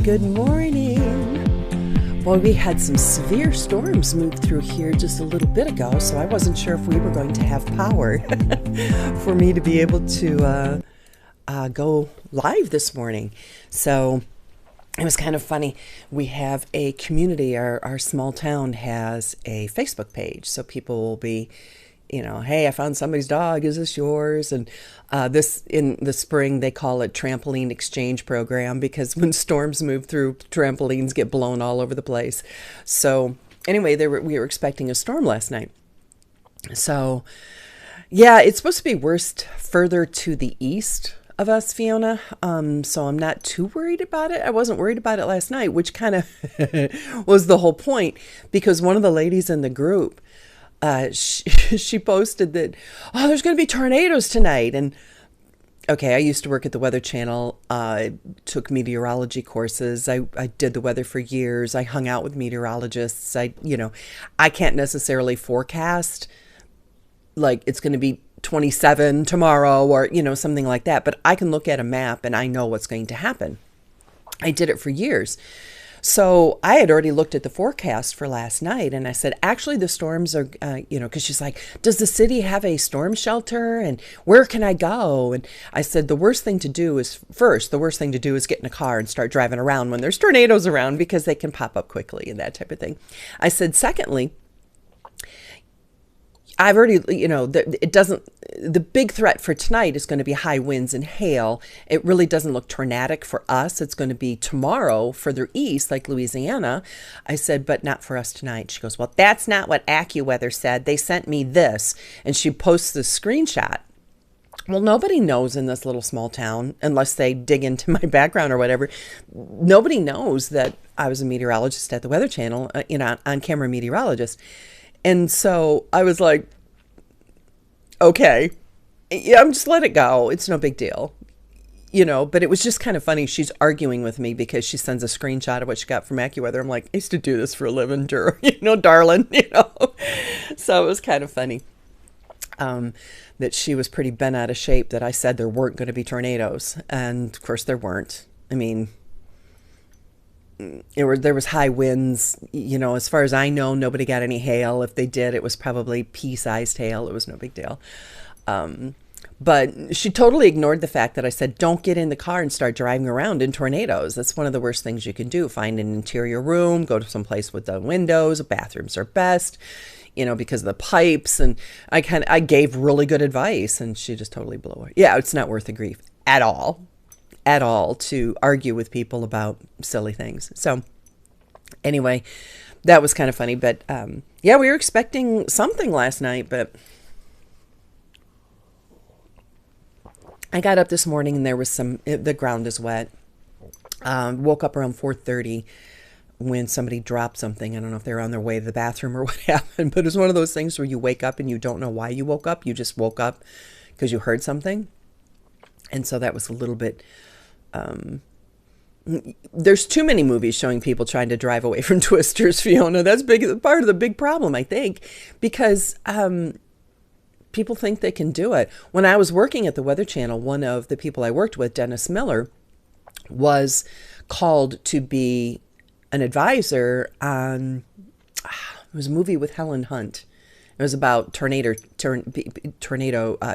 Good morning. Well, we had some severe storms move through here just a little bit ago, so I wasn't sure if we were going to have power for me to be able to go live this morning. So it was kind of funny. We have a community, our small town has a Facebook page, so people will be, hey, I found somebody's dog. Is this yours? And this in the spring, they call it trampoline exchange program because when storms move through, trampolines get blown all over the place. So anyway, we were expecting a storm last night. So yeah, it's supposed to be worst further to the east of us, Fiona. So I'm not too worried about it. I wasn't worried about it last night, which kind of was the whole point, because one of the ladies in the group, she posted that, there's going to be tornadoes tonight. And okay, I used to work at the Weather Channel. I took meteorology courses. I did the weather for years. I hung out with meteorologists. I can't necessarily forecast like it's going to be 27 tomorrow or, something like that. But I can look at a map and I know what's going to happen. I did it for years. So I had already looked at the forecast for last night and I said, actually the storms are, because she's like, does the city have a storm shelter and where can I go? And I said, the worst thing to do is get in a car and start driving around when there's tornadoes around because they can pop up quickly and that type of thing. I said, secondly, I've already, the big threat for tonight is going to be high winds and hail. It really doesn't look tornadic for us. It's going to be tomorrow further east, like Louisiana. I said, but not for us tonight. She goes, well, that's not what AccuWeather said. They sent me this. And she posts the screenshot. Well, nobody knows in this little small town, unless they dig into my background or whatever. Nobody knows that I was a meteorologist at the Weather Channel, on-camera meteorologist. And so I was like, okay, yeah, I'm just let it go. It's no big deal, but it was just kind of funny. She's arguing with me because she sends a screenshot of what she got from AccuWeather. I'm like, I used to do this for a living, darling, So it was kind of funny that she was pretty bent out of shape that I said there weren't going to be tornadoes. And of course there weren't. I mean, there was high winds, as far as I know, nobody got any hail. If they did, it was probably pea-sized hail. It was no big deal. But she totally ignored the fact that I said, don't get in the car and start driving around in tornadoes. That's one of the worst things you can do. Find an interior room, go to some place with the windows. Bathrooms are best, because of the pipes. And I gave really good advice and she just totally blew it. Yeah, it's not worth the grief at all to argue with people about silly things. So anyway, that was kind of funny. But yeah, we were expecting something last night, but I got up this morning and there was the ground is wet. Woke up around 4:30 when somebody dropped something. I don't know if they were on their way to the bathroom or what happened, but it's one of those things where you wake up and you don't know why you woke up. You just woke up because you heard something. And so that was a little bit, there's too many movies showing people trying to drive away from twisters, Fiona. That's part of the big problem, I think, because people think they can do it. When I was working at the Weather Channel, one of the people I worked with, Dennis Miller, was called to be an advisor on, it was a movie with Helen Hunt. It was about tornado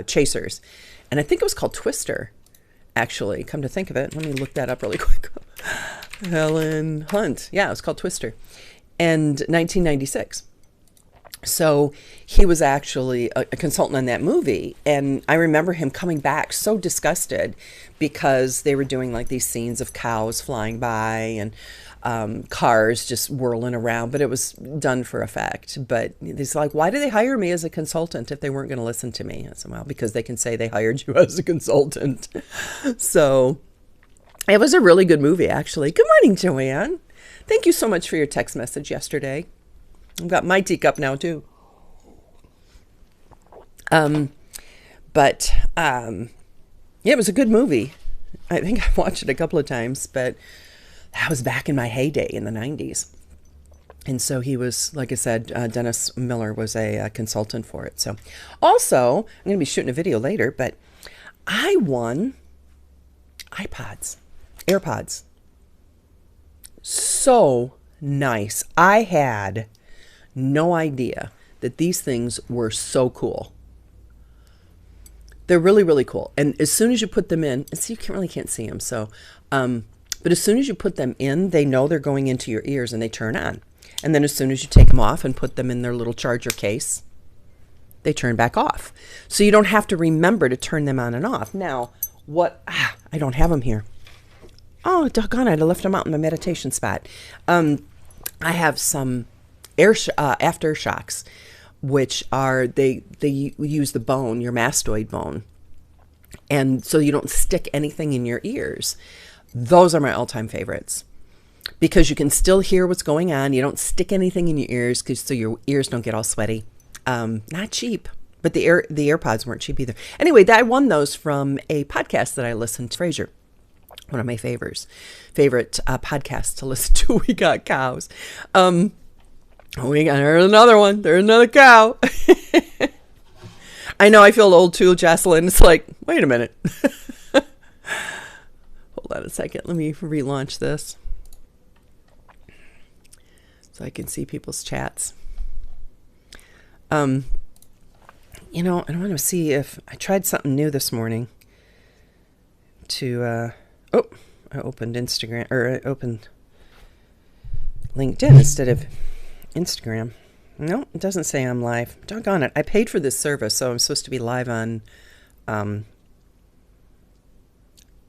chasers. And I think it was called Twister, actually. Come to think of it. Let me look that up really quick. Helen Hunt. Yeah, it was called Twister. And 1996. So he was actually a consultant on that movie. And I remember him coming back so disgusted because they were doing like these scenes of cows flying by and cars just whirling around, but it was done for effect. But he's like, why did they hire me as a consultant if they weren't going to listen to me? I said, well, because they can say they hired you as a consultant. So it was a really good movie, actually. Good morning, Joanne. Thank you so much for your text message yesterday. I've got my teacup now too. Yeah, it was a good movie. I think I've watched it a couple of times, but that was back in my heyday in the 90s. And so he was, like I said, Dennis Miller was a consultant for it. So also, I'm going to be shooting a video later, but I won AirPods. So nice. I had no idea that these things were so cool. They're really, really cool. And as soon as you put them in, and see, you really can't see them. So, but as soon as you put them in, they know they're going into your ears and they turn on. And then as soon as you take them off and put them in their little charger case, they turn back off. So you don't have to remember to turn them on and off. Now, I don't have them here. Oh, doggone it, I left them out in my meditation spot. I have some aftershocks, which are, they use the bone, your mastoid bone. And so you don't stick anything in your ears. Those are my all-time favorites because you can still hear what's going on. You don't stick anything in your ears so your ears don't get all sweaty. Not cheap, but the AirPods weren't cheap either. Anyway, I won those from a podcast that I listened to, Fraser, one of my favorite podcasts to listen to. We got cows. There's another one. There's another cow. I know I feel old too, Jocelyn. It's like, wait a minute. Hold on a second. Let me relaunch this so I can see people's chats. I want to see if I tried something new this morning I opened Instagram, or I opened LinkedIn instead of Instagram. No, it doesn't say I'm live. Doggone it. I paid for this service, so I'm supposed to be live on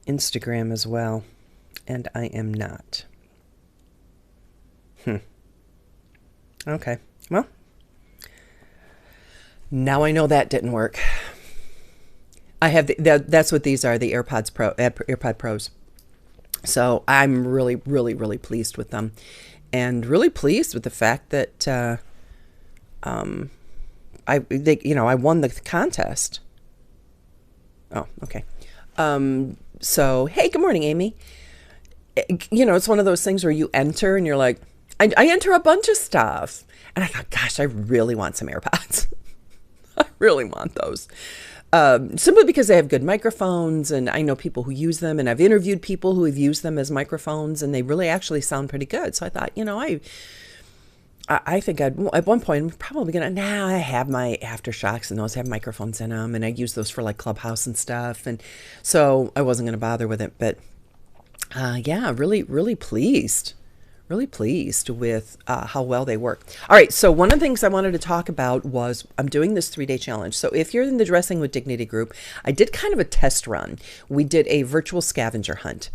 Instagram as well, and I am not. Okay. Well, now I know that didn't work. I have that's what these are, the AirPod Pros. So I'm really, really, really pleased with them, and really pleased with the fact that I won the contest. Oh, okay. So hey, good morning, Amy. It's one of those things where you enter and you're like, I enter a bunch of stuff, and I thought, gosh, I really want some AirPods. I really want those. Simply because they have good microphones, and I know people who use them, and I've interviewed people who have used them as microphones, and they really actually sound pretty good. So I thought, I think at one point, I'm probably I have my Aftershocks, and those have microphones in them, and I use those for like Clubhouse and stuff. And so I wasn't going to bother with it, but really, really pleased. Really pleased with how well they work. All right, so one of the things I wanted to talk about was I'm doing this 3-day challenge. So if you're in the Dressing with Dignity group, I did kind of a test run. We did a virtual scavenger hunt.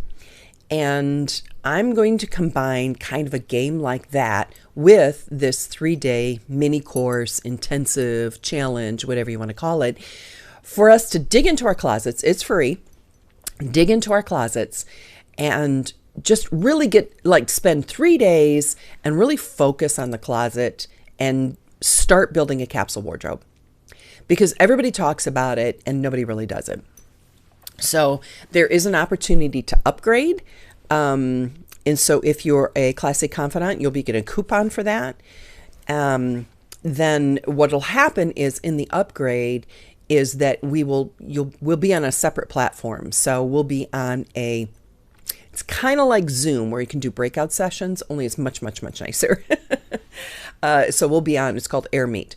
And I'm going to combine kind of a game like that with this 3-day mini course, intensive, challenge, whatever you want to call it, for us to dig into our closets. It's free. Dig into our closets and just really spend 3 days and really focus on the closet and start building a capsule wardrobe, because everybody talks about it and nobody really does it. So there is an opportunity to upgrade. And so if you're a Classic Confidant, you'll be getting a coupon for that. Then what'll happen is in the upgrade is that we'll be on a separate platform. So we'll be on it's kind of like Zoom, where you can do breakout sessions, only it's much, much, much nicer. So we'll be on, it's called AirMeet.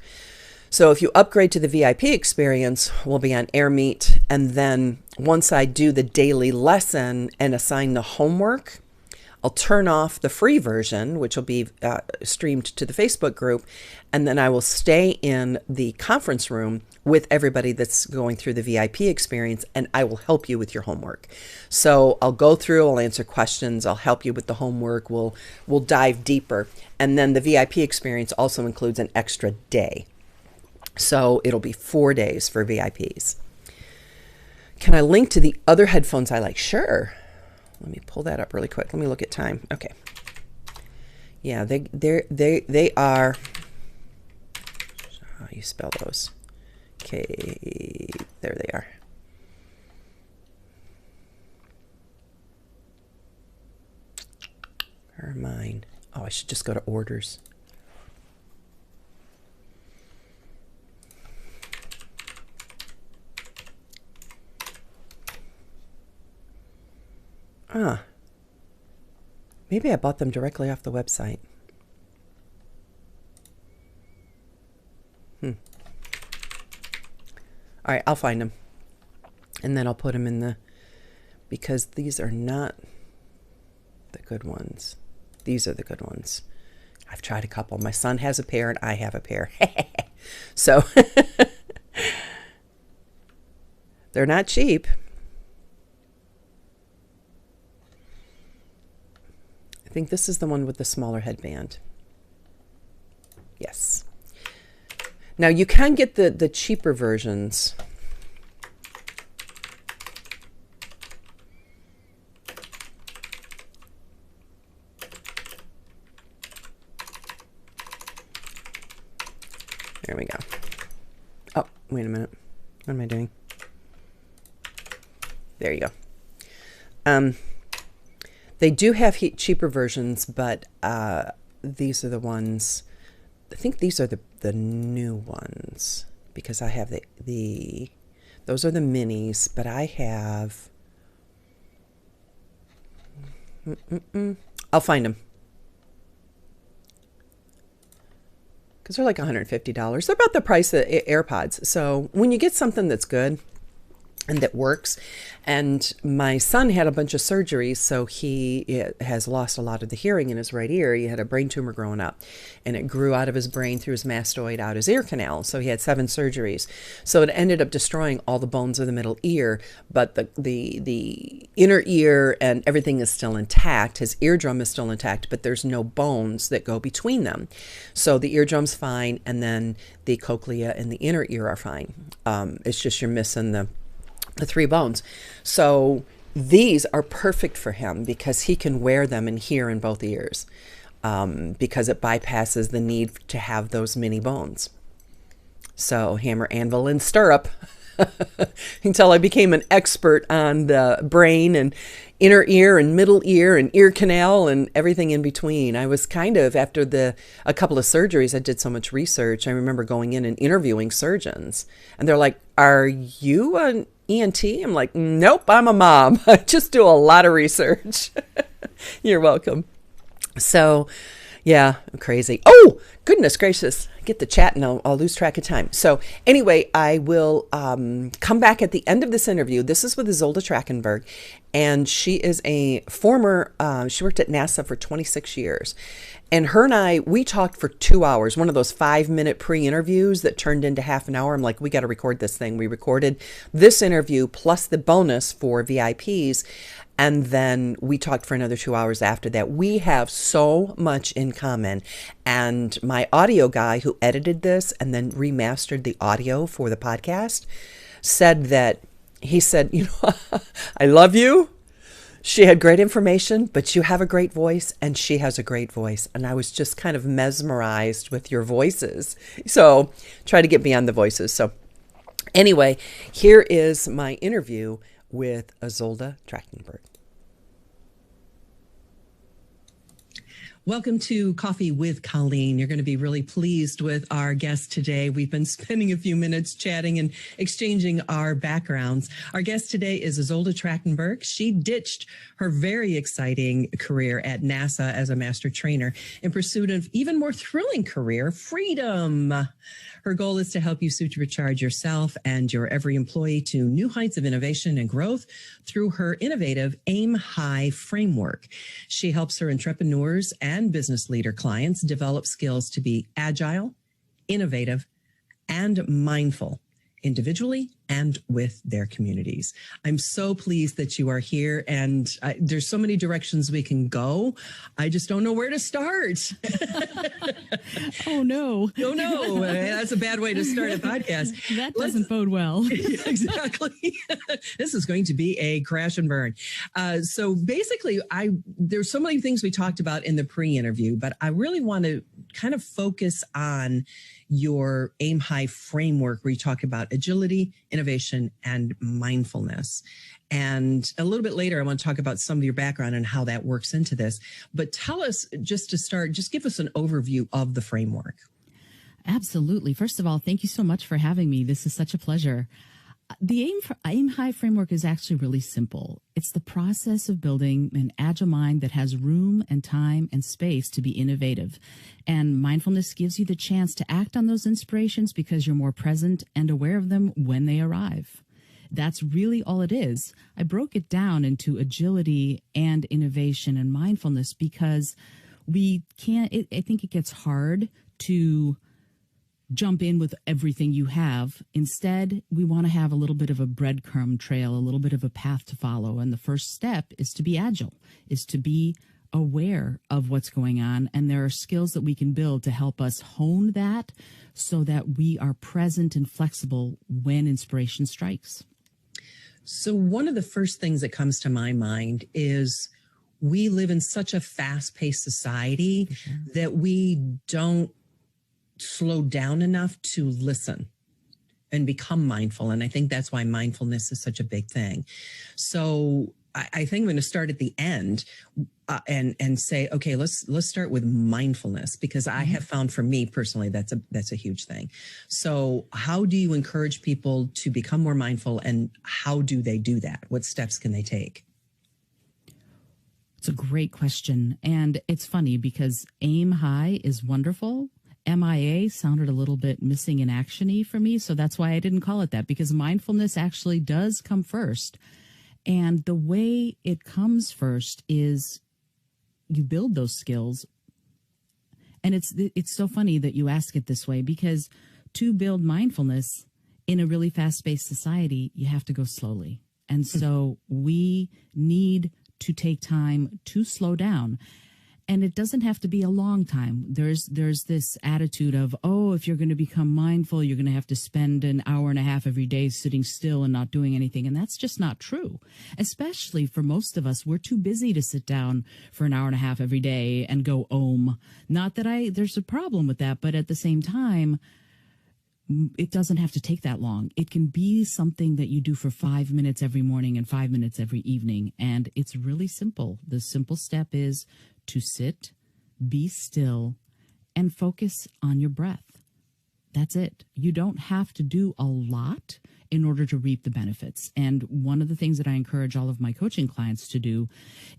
So if you upgrade to the VIP experience, we'll be on AirMeet. And then once I do the daily lesson and assign the homework, I'll turn off the free version, which will be streamed to the Facebook group. And then I will stay in the conference room with everybody that's going through the VIP experience, and I will help you with your homework. So I'll go through, I'll answer questions, I'll help you with the homework, we'll dive deeper. And then the VIP experience also includes an extra day. So it'll be 4 days for VIPs. Can I link to the other headphones I like? Sure. Let me pull that up really quick. Let me look at time. Okay. Yeah, they are. How do you spell those? Okay, there they are. Where are mine? Oh, I should just go to orders. Maybe I bought them directly off the website. All right, I'll find them. And then I'll put them in the, because these are not the good ones. These are the good ones. I've tried a couple. My son has a pair and I have a pair. So they're not cheap. I think this is the one with the smaller headband. Yes. Now you can get the cheaper versions. There we go. Oh, wait a minute. What am I doing? There you go. They do have cheaper versions, but these are the ones. I think these are the new ones, because I have those are the minis, but I have. I'll find them. Because they're like $150. They're about the price of AirPods. So when you get something that's good and that works, and my son had a bunch of surgeries, so he has lost a lot of the hearing in his right ear. He had a brain tumor growing up, and it grew out of his brain through his mastoid out his ear canal. So he had 7 surgeries. So it ended up destroying all the bones of the middle ear, but the inner ear and everything is still intact. His eardrum is still intact, but there's no bones that go between them. So the eardrum's fine, and then the cochlea and the inner ear are fine. It's just you're missing the 3 bones. So these are perfect for him because he can wear them and hear in both ears, because it bypasses the need to have those mini bones. So hammer, anvil, and stirrup until I became an expert on the brain and inner ear and middle ear and ear canal and everything in between. I was kind of, after a couple of surgeries, I did so much research. I remember going in and interviewing surgeons, and they're like, "Are you an ENT?" I'm like, "Nope, I'm a mom. I just do a lot of research." You're welcome. So yeah, I'm crazy. Oh, goodness gracious. Get the chat and I'll lose track of time. So anyway, I will come back at the end of this interview. This is with Izolda Trakhtenberg, and she is a former, she worked at NASA for 26 years. And her and I, we talked for 2 hours, one of those 5-minute pre-interviews that turned into half an hour. I'm like, we got to record this thing. We recorded this interview plus the bonus for VIPs. And then we talked for another 2 hours after that. We have so much in common. And my audio guy who edited this and then remastered the audio for the podcast said that, he said, "You know, I love you. She had great information, but you have a great voice and she has a great voice." And I was just kind of mesmerized with your voices. So try to get beyond the voices. So anyway, here is my interview with Izolda Trakhtenberg. Welcome to Coffee with Colleen. You're going to be really pleased with our guest today. We've been spending a few minutes chatting and exchanging our backgrounds. Our guest today is Izolda Trakhtenberg. She ditched her very exciting career at NASA as a master trainer in pursuit of even more thrilling career, freedom. Her goal is to help you supercharge yourself and your every employee to new heights of innovation and growth through her innovative Aim High framework. She helps her entrepreneurs and business leader clients develop skills to be agile, innovative, and mindful, individually and with their communities. I'm so pleased that you are here, and there's so many directions we can go. I just don't know where to start. Oh, no. Oh, no. That's a bad way to start a podcast. That doesn't bode well. Exactly. This is going to be a crash and burn. So basically, there's so many things we talked about in the pre-interview, but I really want to kind of focus on your Aim High framework, where you talk about agility, innovation, and mindfulness. And a little bit later, I want to talk about some of your background and how that works into this. But tell us, just to start, just give us an overview of the framework. Absolutely. First of all, thank you so much for having me. This is such a pleasure. The Aim High framework is actually really simple. It's the process of building an agile mind that has room and time and space to be innovative. And mindfulness gives you the chance to act on those inspirations because you're more present and aware of them when they arrive. That's really all it is. I broke it down into agility and innovation and mindfulness because we can't, I think it gets hard to jump in with everything you have. Instead, we want to have a little bit of a breadcrumb trail, a little bit of a path to follow. And the first step is to be agile, is to be aware of what's going on. And there are skills that we can build to help us hone that so that we are present and flexible when inspiration strikes. So one of the first things that comes to my mind is we live in such a fast-paced society that we don't slow down enough to listen and become mindful. And I think that's why mindfulness is such a big thing. So I think I'm going to start at the end and say, okay, let's start with mindfulness, because I have found for me personally, that's a huge thing. So how do you encourage people to become more mindful, and how do they do that? What steps can they take? It's a great question. And it's funny because aim high is wonderful. MIA sounded a little bit missing in action-y for me. So that's why I didn't call it that, because mindfulness actually does come first. And the way it comes first is you build those skills. And it's so funny that you ask it this way, because to build mindfulness in a really fast-paced society, you have to go slowly. And so we need to take time to slow down. And it doesn't have to be a long time. There's this attitude of, oh, if you're going to become mindful, you're going to have to spend an hour and a half every day sitting still and not doing anything. And that's just not true. Especially for most of us, we're too busy to sit down for an hour and a half every day and go om. Not that there's a problem with that, but at the same time, it doesn't have to take that long. It can be something that you do for 5 minutes every morning and 5 minutes every evening. And it's really simple. The simple step is to sit, be still, and focus on your breath. That's it. You don't have to do a lot in order to reap the benefits. And one of the things that I encourage all of my coaching clients to do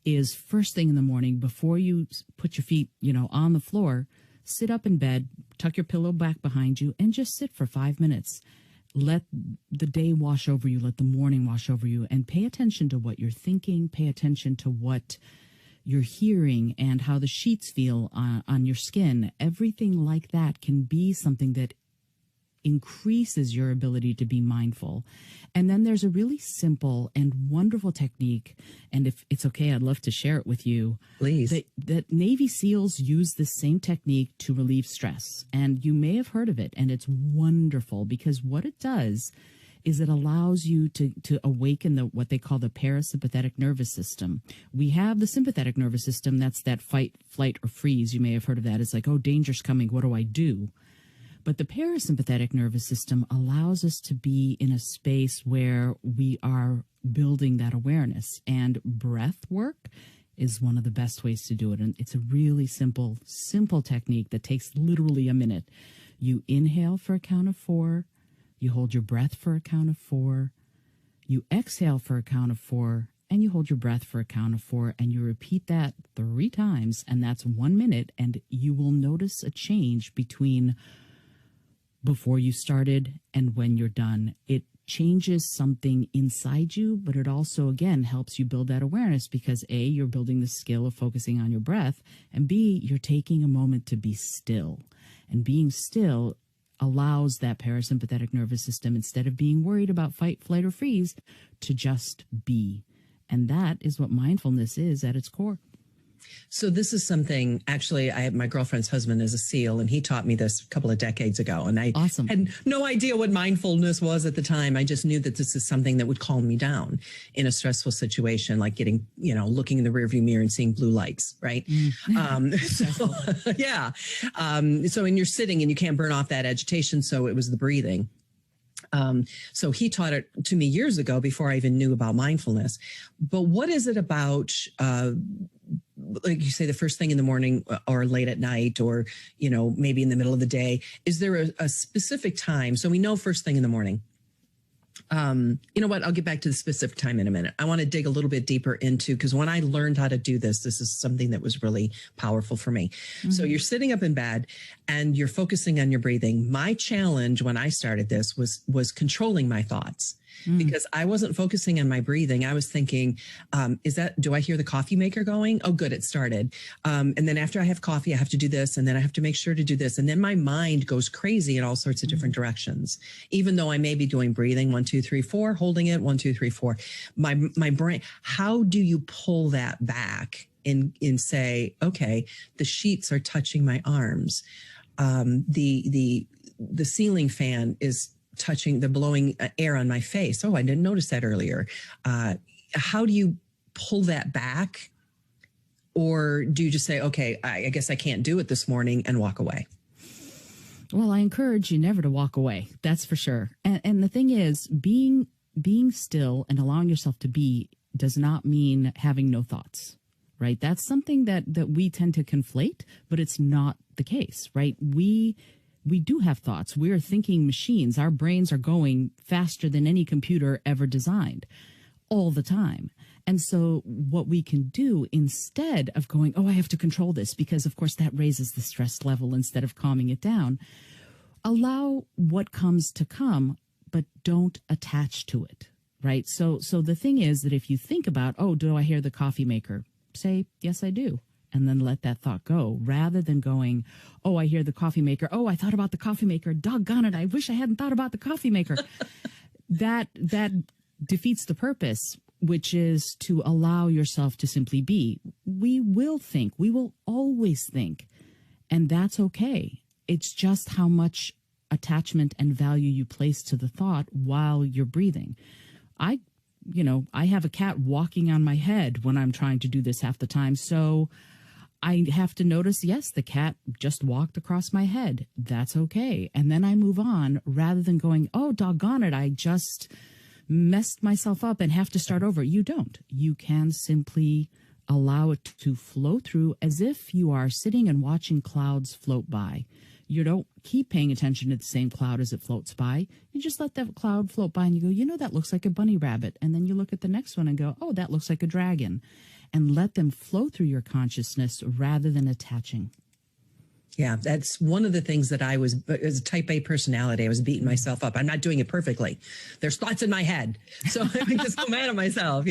is first thing in the morning, before you put your feet, on the floor, sit up in bed, tuck your pillow back behind you, and just sit for 5 minutes. Let the day wash over you. Let the morning wash over you, and pay attention to what you're thinking. Pay attention to what you're hearing and how the sheets feel on your skin. Everything like that can be something that increases your ability to be mindful. And then there's a really simple and wonderful technique, and if it's okay, I'd love to share it with you. Please. That Navy SEALs use this same technique to relieve stress. And you may have heard of it, and it's wonderful because what it does is it allows you to awaken what they call the parasympathetic nervous system. We have the sympathetic nervous system. That's that fight, flight, or freeze. You may have heard of that. It's like, oh, danger's coming. What do I do? But the parasympathetic nervous system allows us to be in a space where we are building that awareness. And breath work is one of the best ways to do it. And it's a really simple technique that takes literally a minute. You inhale for a count of 4. You hold your breath for a count of 4. You exhale for a count of 4. And you hold your breath for a count of 4. And you repeat that 3 times. And that's 1 minute. And you will notice a change between before you started and when you're done. It changes something inside you, but it also, again, helps you build that awareness because A, you're building the skill of focusing on your breath, and B, you're taking a moment to be still. And being still allows that parasympathetic nervous system, instead of being worried about fight, flight, or freeze, to just be. And that is what mindfulness is at its core. So this is something, actually, my girlfriend's husband is a SEAL, and he taught me this a couple of decades ago. And I had no idea what mindfulness was at the time. I just knew that this is something that would calm me down in a stressful situation, like getting, looking in the rearview mirror and seeing blue lights, right? Yeah. So when you're sitting and you can't burn off that agitation, so it was the breathing. So he taught it to me years ago before I even knew about mindfulness. But what is it about, like you say, the first thing in the morning or late at night or, maybe in the middle of the day? Is there a specific time? So we know first thing in the morning. You know what? I'll get back to the specific time in a minute. I want to dig a little bit deeper into, because when I learned how to do this, this is something that was really powerful for me. Mm-hmm. So you're sitting up in bed and you're focusing on your breathing. My challenge when I started this was controlling my thoughts. Because I wasn't focusing on my breathing. I was thinking, do I hear the coffee maker going? Oh, good, it started. And then after I have coffee, I have to do this. And then I have to make sure to do this. And then my mind goes crazy in all sorts of different directions. Even though I may be doing breathing, 1, 2, 3, 4, holding it, 1, 2, 3, 4. My brain, how do you pull that back and say, okay, the sheets are touching my arms. The ceiling fan is touching, the blowing air on my face. Oh, I didn't notice that earlier. How do you pull that back? Or do you just say, okay, I guess I can't do it this morning and walk away? Well, I encourage you never to walk away. That's for sure. And the thing is, being still and allowing yourself to be does not mean having no thoughts, right? That's something that we tend to conflate, but it's not the case, right? We do have thoughts. We are thinking machines. Our brains are going faster than any computer ever designed all the time. And so what we can do instead of going, oh, I have to control this, because of course that raises the stress level instead of calming it down, allow what comes to come, but don't attach to it, right? So the thing is that if you think about, oh, do I hear the coffee maker? Say, yes, I do. And then let that thought go, rather than going, oh, I hear the coffee maker. Oh, I thought about the coffee maker. Doggone it. I wish I hadn't thought about the coffee maker. That defeats the purpose, which is to allow yourself to simply be. We will think. We will always think. And that's okay. It's just how much attachment and value you place to the thought while you're breathing. I have a cat walking on my head when I'm trying to do this half the time. So I have to notice, yes, the cat just walked across my head. That's okay. And then I move on rather than going, oh, doggone it, I just messed myself up and have to start over. You don't. You can simply allow it to flow through as if you are sitting and watching clouds float by. You don't keep paying attention to the same cloud as it floats by. You just let that cloud float by and you go, that looks like a bunny rabbit. And then you look at the next one and go, oh, that looks like a dragon. And let them flow through your consciousness rather than attaching. Yeah, that's one of the things that I was, as a type A personality, I was beating myself up. I'm not doing it perfectly. There's thoughts in my head. So I just go mad at myself,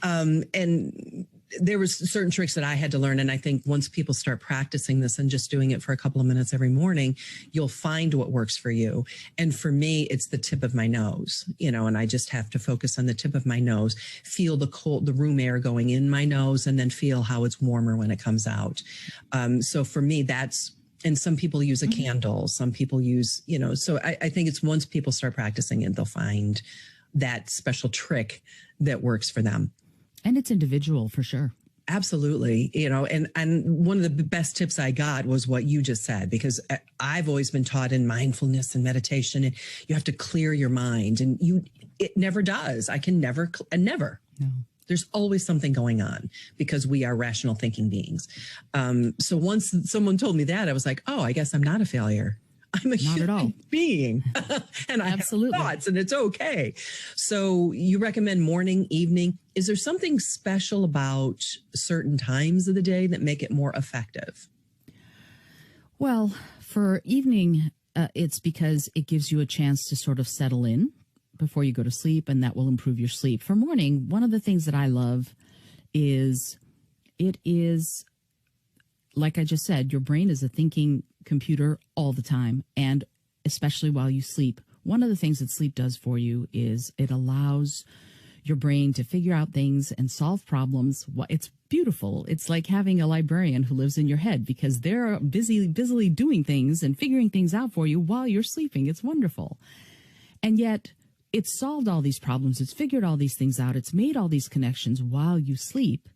and there was certain tricks that I had to learn. And I think once people start practicing this and just doing it for a couple of minutes every morning, you'll find what works for you. And for me, it's the tip of my nose, and I just have to focus on the tip of my nose, feel the room air going in my nose, and then feel how it's warmer when it comes out. So for me, and some people use a candle, some people use, so I think it's once people start practicing it, they'll find that special trick that works for them. And it's individual for sure. Absolutely. And one of the best tips I got was what you just said, because I've always been taught in mindfulness and meditation, and you have to clear your mind, and it never does. I can never. No. There's always something going on because we are rational thinking beings. So once someone told me that, I was like, oh, I guess I'm not a failure. I'm a human being and I have thoughts, and it's okay. So you recommend morning, evening. Is there something special about certain times of the day that make it more effective? Well, for evening, it's because it gives you a chance to sort of settle in before you go to sleep, and that will improve your sleep. For morning, one of the things that I love is it is, like I just said, your brain is a thinking computer all the time, and especially while you sleep. One of the things that sleep does for you is it allows your brain to figure out things and solve problems. It's beautiful. It's like having a librarian who lives in your head, because they're busily doing things and figuring things out for you while you're sleeping. It's wonderful. And yet it's solved all these problems. It's figured all these things out. It's made all these connections while you sleep.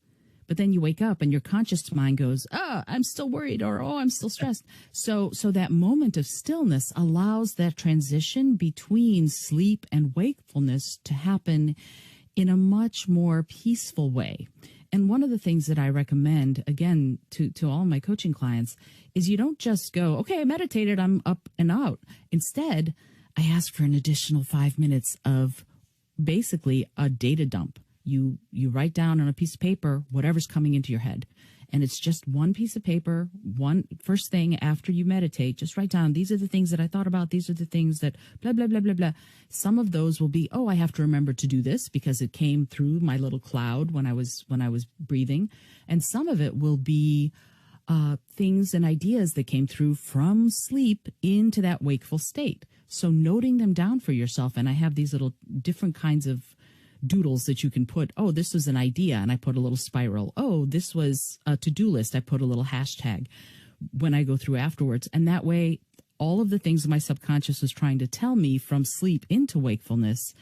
But then you wake up and your conscious mind goes, oh, I'm still worried, or, oh, I'm still stressed. So that moment of stillness allows that transition between sleep and wakefulness to happen in a much more peaceful way. And one of the things that I recommend, again, to all my coaching clients is you don't just go, okay, I meditated, I'm up and out. Instead, I ask for an additional 5 minutes of basically a data dump. You write down on a piece of paper whatever's coming into your head. And it's just one piece of paper, one first thing after you meditate, just write down, these are the things that I thought about. These are the things that blah, blah, blah, blah, blah. Some of those will be, oh, I have to remember to do this because it came through my little cloud when I was breathing. And some of it will be things and ideas that came through from sleep into that wakeful state. So noting them down for yourself. And I have these little different kinds of doodles that you can put. Oh, this was an idea, and I put a little spiral. Oh, this was a to-do list. I put a little hashtag when I go through afterwards. And that way, all of the things my subconscious was trying to tell me from sleep into wakefulness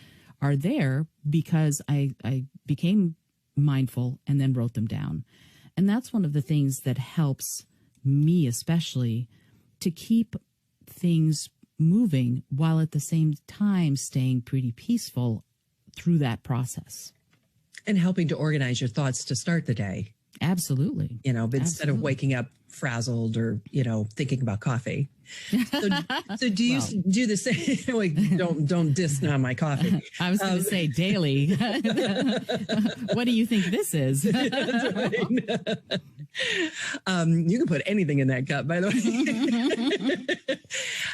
are there because I became mindful and then wrote them down. And that's one of the things that helps me especially to keep things moving while at the same time staying pretty peaceful through that process. And helping to organize your thoughts to start the day. Absolutely. But instead of waking up frazzled or, thinking about coffee. So do you do the same? Like, don't diss on my coffee. I was going to say daily. What do you think this is? That's right. You can put anything in that cup, by the way.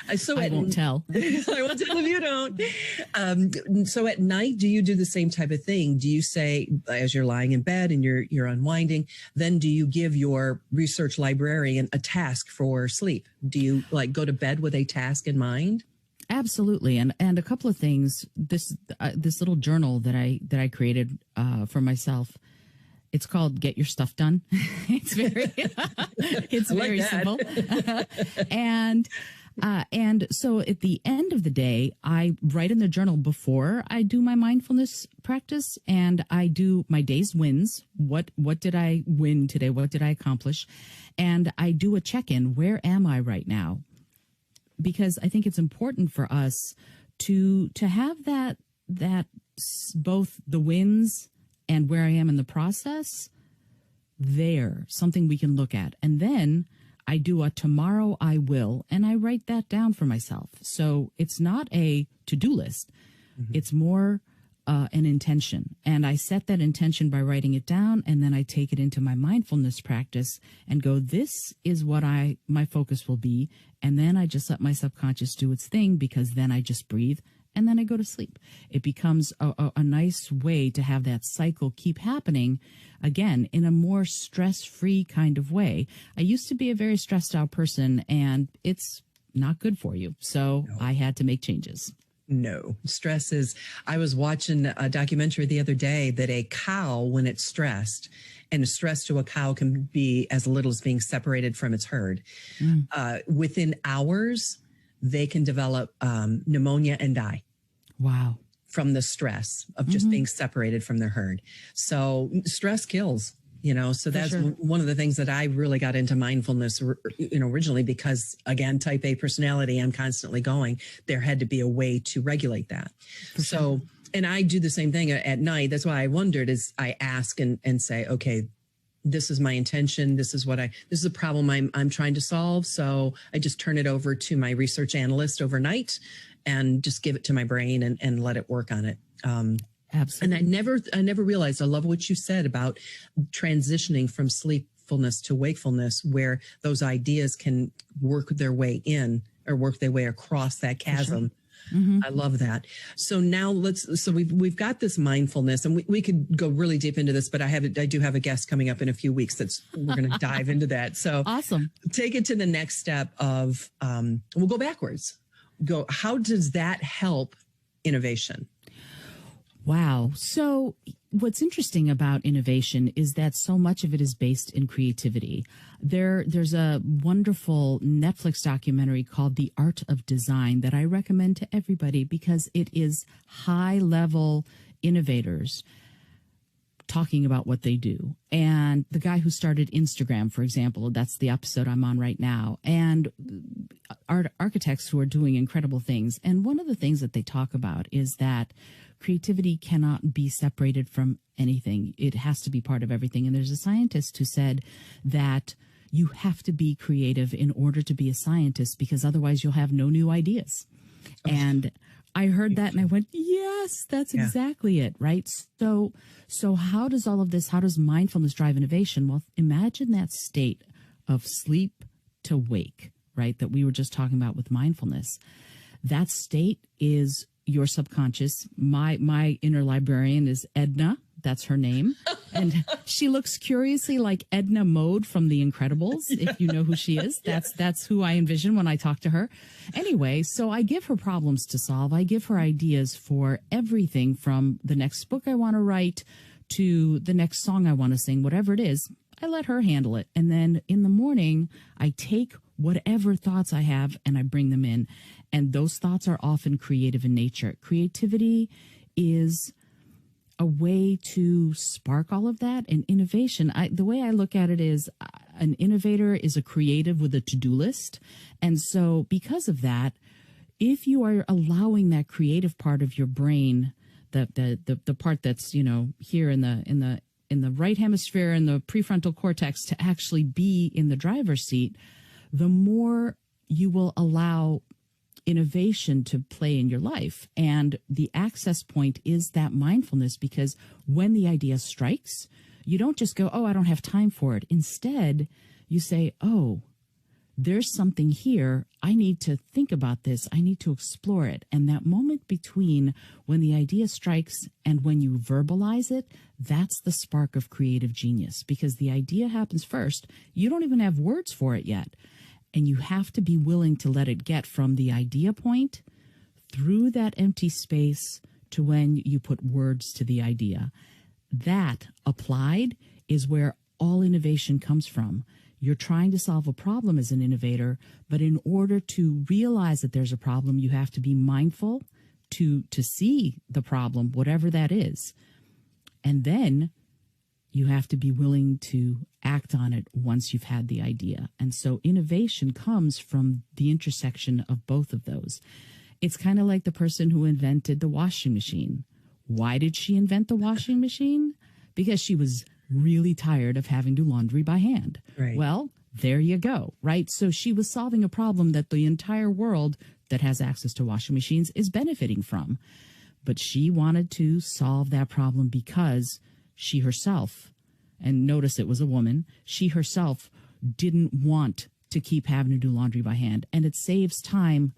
I won't tell. I won't tell if you don't. So at night, do you do the same type of thing? Do you say, as you're lying in bed and you're unwinding, then do you give your research librarian a task for sleep? Do you go to bed with a task in mind? Absolutely. And a couple of things, this little journal that I created for myself, it's called Get Your Stuff Done. It's very simple. And so at the end of the day, I write in the journal before I do my mindfulness practice, and I do my day's wins. What did I win today? What did I accomplish? And I do a check-in. Where am I right now? Because I think it's important for us to have that both the wins and where I am in the process there, something we can look at. And then I do a tomorrow I will, and I write that down for myself. So it's not a to-do list. Mm-hmm. It's more an intention. And I set that intention by writing it down, and then I take it into my mindfulness practice and go, this is what my focus will be. And then I just let my subconscious do its thing, because then I just breathe and then I go to sleep. It becomes a nice way to have that cycle keep happening, again, in a more stress-free kind of way. I used to be a very stressed out person, and it's not good for you. So I had to make changes. No, stress is, I was watching a documentary the other day that a cow, when it's stressed, and stress to a cow can be as little as being separated from its herd. Within hours, they can develop pneumonia and die. Wow. From the stress of just being separated from their herd. So stress kills, so that's one of the things that I really got into mindfulness, originally, because again, type A personality, I'm constantly going, there had to be a way to regulate that. And I do the same thing at night. That's why I wondered, is I ask and say, okay, this is my intention. This is this is a problem I'm trying to solve. So I just turn it over to my research analyst overnight and just give it to my brain and let it work on it. Absolutely. And I never realized, I love what you said about transitioning from sleepfulness to wakefulness, where those ideas can work their way in or work their way across that chasm. I love that. So now we've got this mindfulness, and we could go really deep into this, but I do have a guest coming up in a few weeks we're going to dive into that. So awesome. Take it to the next step of, we'll go backwards. How does that help innovation? Wow. So what's interesting about innovation is that so much of it is based in creativity. There's a wonderful Netflix documentary called The Art of Design that I recommend to everybody, because it is high-level innovators talking about what they do. And the guy who started Instagram, for example, that's the episode I'm on right now, and architects who are doing incredible things. And one of the things that they talk about is that creativity cannot be separated from anything. It has to be part of everything. And there's a scientist who said that you have to be creative in order to be a scientist, because otherwise you'll have no new ideas. And I heard that and I went, yes, that's exactly it, right? So how does all of this, how does mindfulness drive innovation? Well, imagine that state of sleep to wake, right? That we were just talking about with mindfulness. That state is your subconscious. My inner librarian is Edna. That's her name. And she looks curiously like Edna Mode from The Incredibles, if you know who she is. That's who I envision when I talk to her. Anyway, so I give her problems to solve. I give her ideas for everything from the next book I want to write to the next song I want to sing, whatever it is. I let her handle it. And then in the morning, I take whatever thoughts I have and I bring them in. And those thoughts are often creative in nature. Creativity is a way to spark all of that. And innovation, the way I look at it is an innovator is a creative with a to-do list. And so because of that, if you are allowing that creative part of your brain, the part that's, you know, here in the right hemisphere and the prefrontal cortex to actually be in the driver's seat, the more you will allow innovation to play in your life. And the access point is that mindfulness, because when the idea strikes, you don't just go, oh, I don't have time for it. Instead, you say, oh, there's something here. I need to think about this. I need to explore it. And that moment between when the idea strikes and when you verbalize it, that's the spark of creative genius, because the idea happens first. You don't even have words for it yet. And you have to be willing to let it get from the idea point through that empty space to when you put words to the idea. That applied is where all innovation comes from. You're trying to solve a problem as an innovator, but in order to realize that there's a problem, you have to be mindful to see the problem, whatever that is. And then you have to be willing to act on it once you've had the idea. And so innovation comes from the intersection of both of those. It's kind of like the person who invented the washing machine. Why did she invent the washing machine? Because she was really tired of having to do laundry by hand. Right. Well, there you go, right? So she was solving a problem that the entire world that has access to washing machines is benefiting from. But she wanted to solve that problem because she herself, and notice it was a woman, she herself didn't want to keep having to do laundry by hand. And it saves time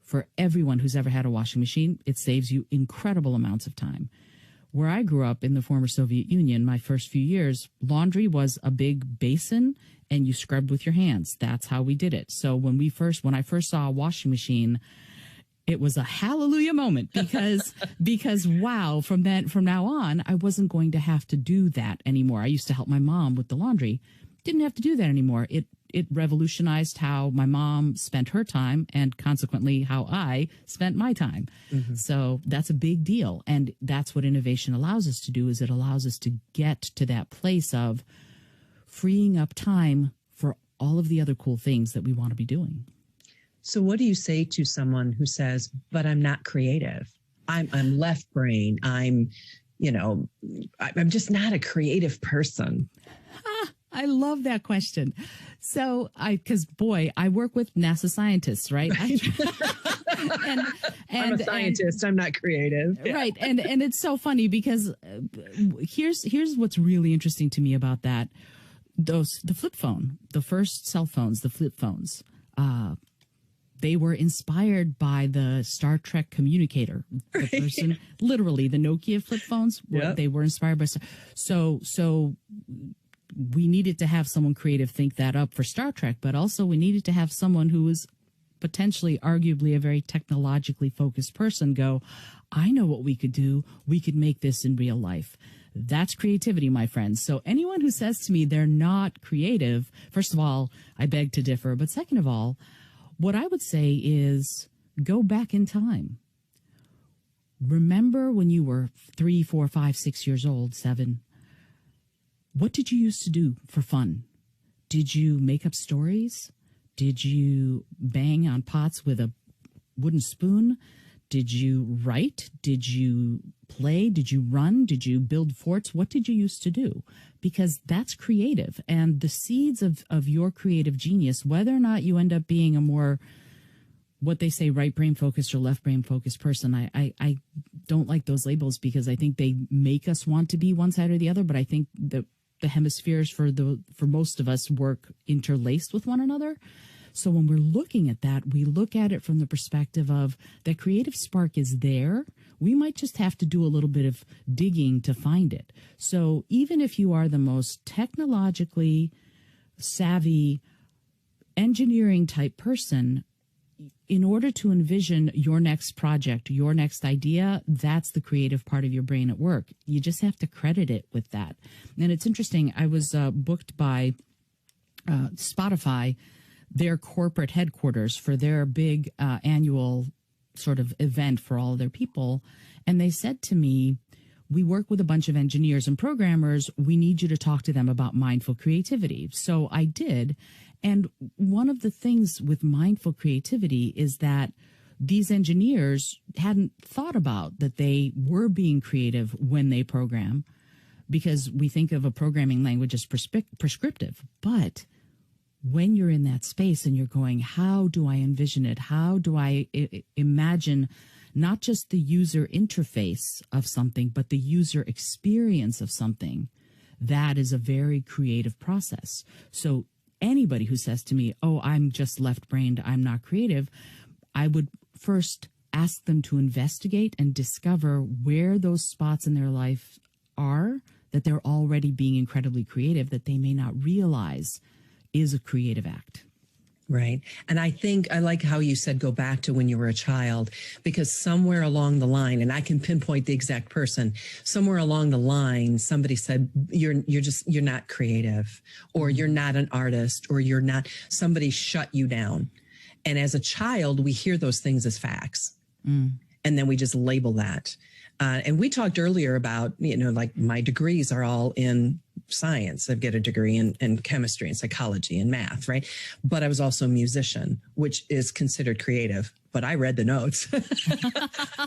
for everyone who's ever had a washing machine. It saves you incredible amounts of time. Where I grew up in the former Soviet Union, my first few years, laundry was a big basin and you scrubbed with your hands. That's how we did it. So when I first saw a washing machine, it was a hallelujah moment because wow, from now on, I wasn't going to have to do that anymore. I used to help my mom with the laundry. Didn't have to do that anymore. It revolutionized how my mom spent her time and consequently how I spent my time. Mm-hmm. So that's a big deal. And that's what innovation allows us to do, is it allows us to get to that place of freeing up time for all of the other cool things that we want to be doing. So what do you say to someone who says, but I'm not creative? I'm left brain. I'm just not a creative person. I love that question. So because I work with NASA scientists, right? I'm a scientist. I'm not creative. Right. And it's so funny because here's what's really interesting to me about that. The flip phone, the first cell phones, the flip phones, they were inspired by the Star Trek communicator. The person, literally, the Nokia flip phones, they were inspired by. So we needed to have someone creative think that up for Star Trek, but also we needed to have someone who was potentially, arguably, a very technologically focused person go, I know what we could do. We could make this in real life. That's creativity, my friends. So anyone who says to me they're not creative, first of all, I beg to differ. But second of all, what I would say is go back in time. Remember when you were 3, 4, 5, 6 years old, 7. What did you used to do for fun? Did you make up stories? Did you bang on pots with a wooden spoon? Did you write? Did you play? Did you run? Did you build forts? What did you used to do? Because that's creative. And the seeds of your creative genius, whether or not you end up being a more what they say, right brain focused or left brain focused person. I don't like those labels because I think they make us want to be one side or the other. But I think that the hemispheres for most of us work interlaced with one another. So when we're looking at that, we look at it from the perspective of that creative spark is there. We might just have to do a little bit of digging to find it. So even if you are the most technologically savvy engineering type person, in order to envision your next project, your next idea, that's the creative part of your brain at work. You just have to credit it with that. And it's interesting. I was booked by Spotify, their corporate headquarters, for their big annual sort of event for all of their people. And they said to me, we work with a bunch of engineers and programmers. We need you to talk to them about mindful creativity. So I did. And one of the things with mindful creativity is that these engineers hadn't thought about that they were being creative when they program, because we think of a programming language as prescriptive. But when you're in that space and you're going, how do I envision it? How do I imagine not just the user interface of something, but the user experience of something? That is a very creative process. So anybody who says to me, oh, I'm just left-brained, I'm not creative, I would first ask them to investigate and discover where those spots in their life are that they're already being incredibly creative that they may not realize is a creative act. Right. And I think I like how you said go back to when you were a child, because somewhere along the line, and I can pinpoint the exact person, somewhere along the line, somebody said, you're not creative, or you're not an artist, or somebody shut you down. And as a child, we hear those things as facts. And then we just label that. And we talked earlier about, like my degrees are all in science. I've got a degree in chemistry and psychology and math, right? But I was also a musician, which is considered creative. But I read the notes.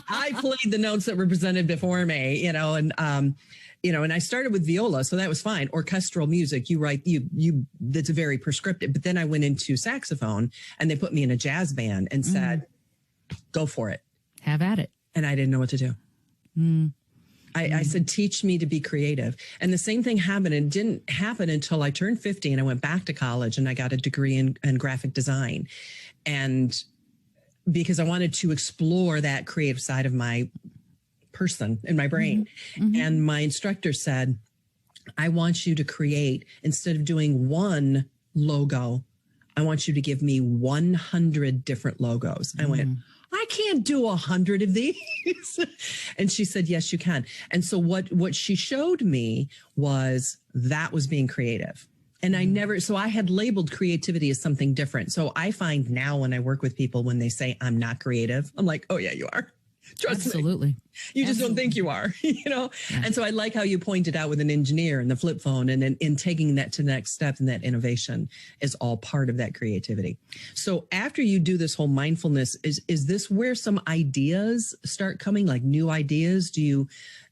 I played the notes that were presented before me, and I started with viola, so that was fine. Orchestral music, you write, that's very prescriptive. But then I went into saxophone, and they put me in a jazz band and said, go for it. Have at it. And I didn't know what to do. I said, teach me to be creative. And the same thing happened. It didn't happen until I turned 50 and I went back to college and I got a degree in graphic design. And because I wanted to explore that creative side of my person in my brain. And my instructor said, I want you to create, instead of doing one logo, I want you to give me 100 different logos. I went, I can't do 100 of these. And she said, yes, you can. And so what she showed me was that was being creative. And I had labeled creativity as something different. So I find now when I work with people, when they say I'm not creative, I'm like, oh yeah, you are. Trust Absolutely. me. You just don't think you are, Yeah. And so I like how you pointed out with an engineer and the flip phone, and in taking that to the next step, and that innovation is all part of that creativity. So after you do this whole mindfulness, is this where some ideas start coming, like new ideas? Do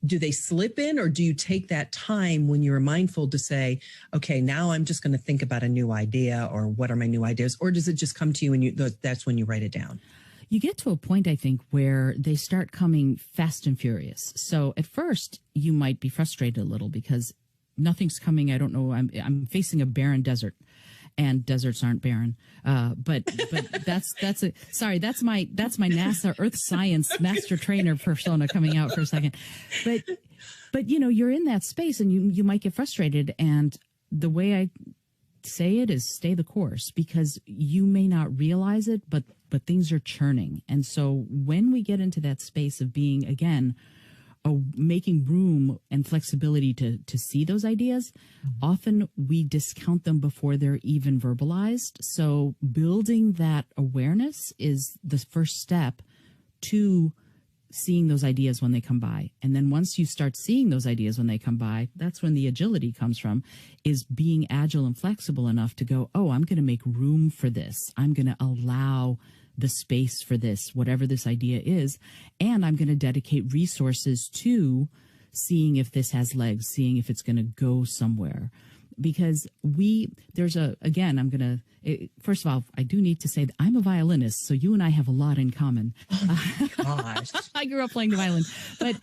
they slip in, or do you take that time when you're mindful to say, okay, now I'm just going to think about a new idea, or what are my new ideas? Or does it just come to you and that's when you write it down? You get to a point, I think, where they start coming fast and furious. So at first, you might be frustrated a little because nothing's coming. I don't know. I'm facing a barren desert, and deserts aren't barren. But that's my NASA Earth Science master trainer persona coming out for a second. But you're in that space, and you might get frustrated. And the way I say it is stay the course, because you may not realize it, but things are churning. And so when we get into that space of being, again, making room and flexibility to see those ideas, often we discount them before they're even verbalized. So building that awareness is the first step to seeing those ideas when they come by. And then once you start seeing those ideas when they come by, that's when the agility comes from, is being agile and flexible enough to go, oh, I'm going to make room for this. I'm going to allow the space for this, whatever this idea is. And I'm going to dedicate resources to seeing if this has legs, seeing if it's going to go somewhere. because again, first of all, I do need to say that I'm a violinist, so you and I have a lot in common. Oh my gosh. I grew up playing the violin, but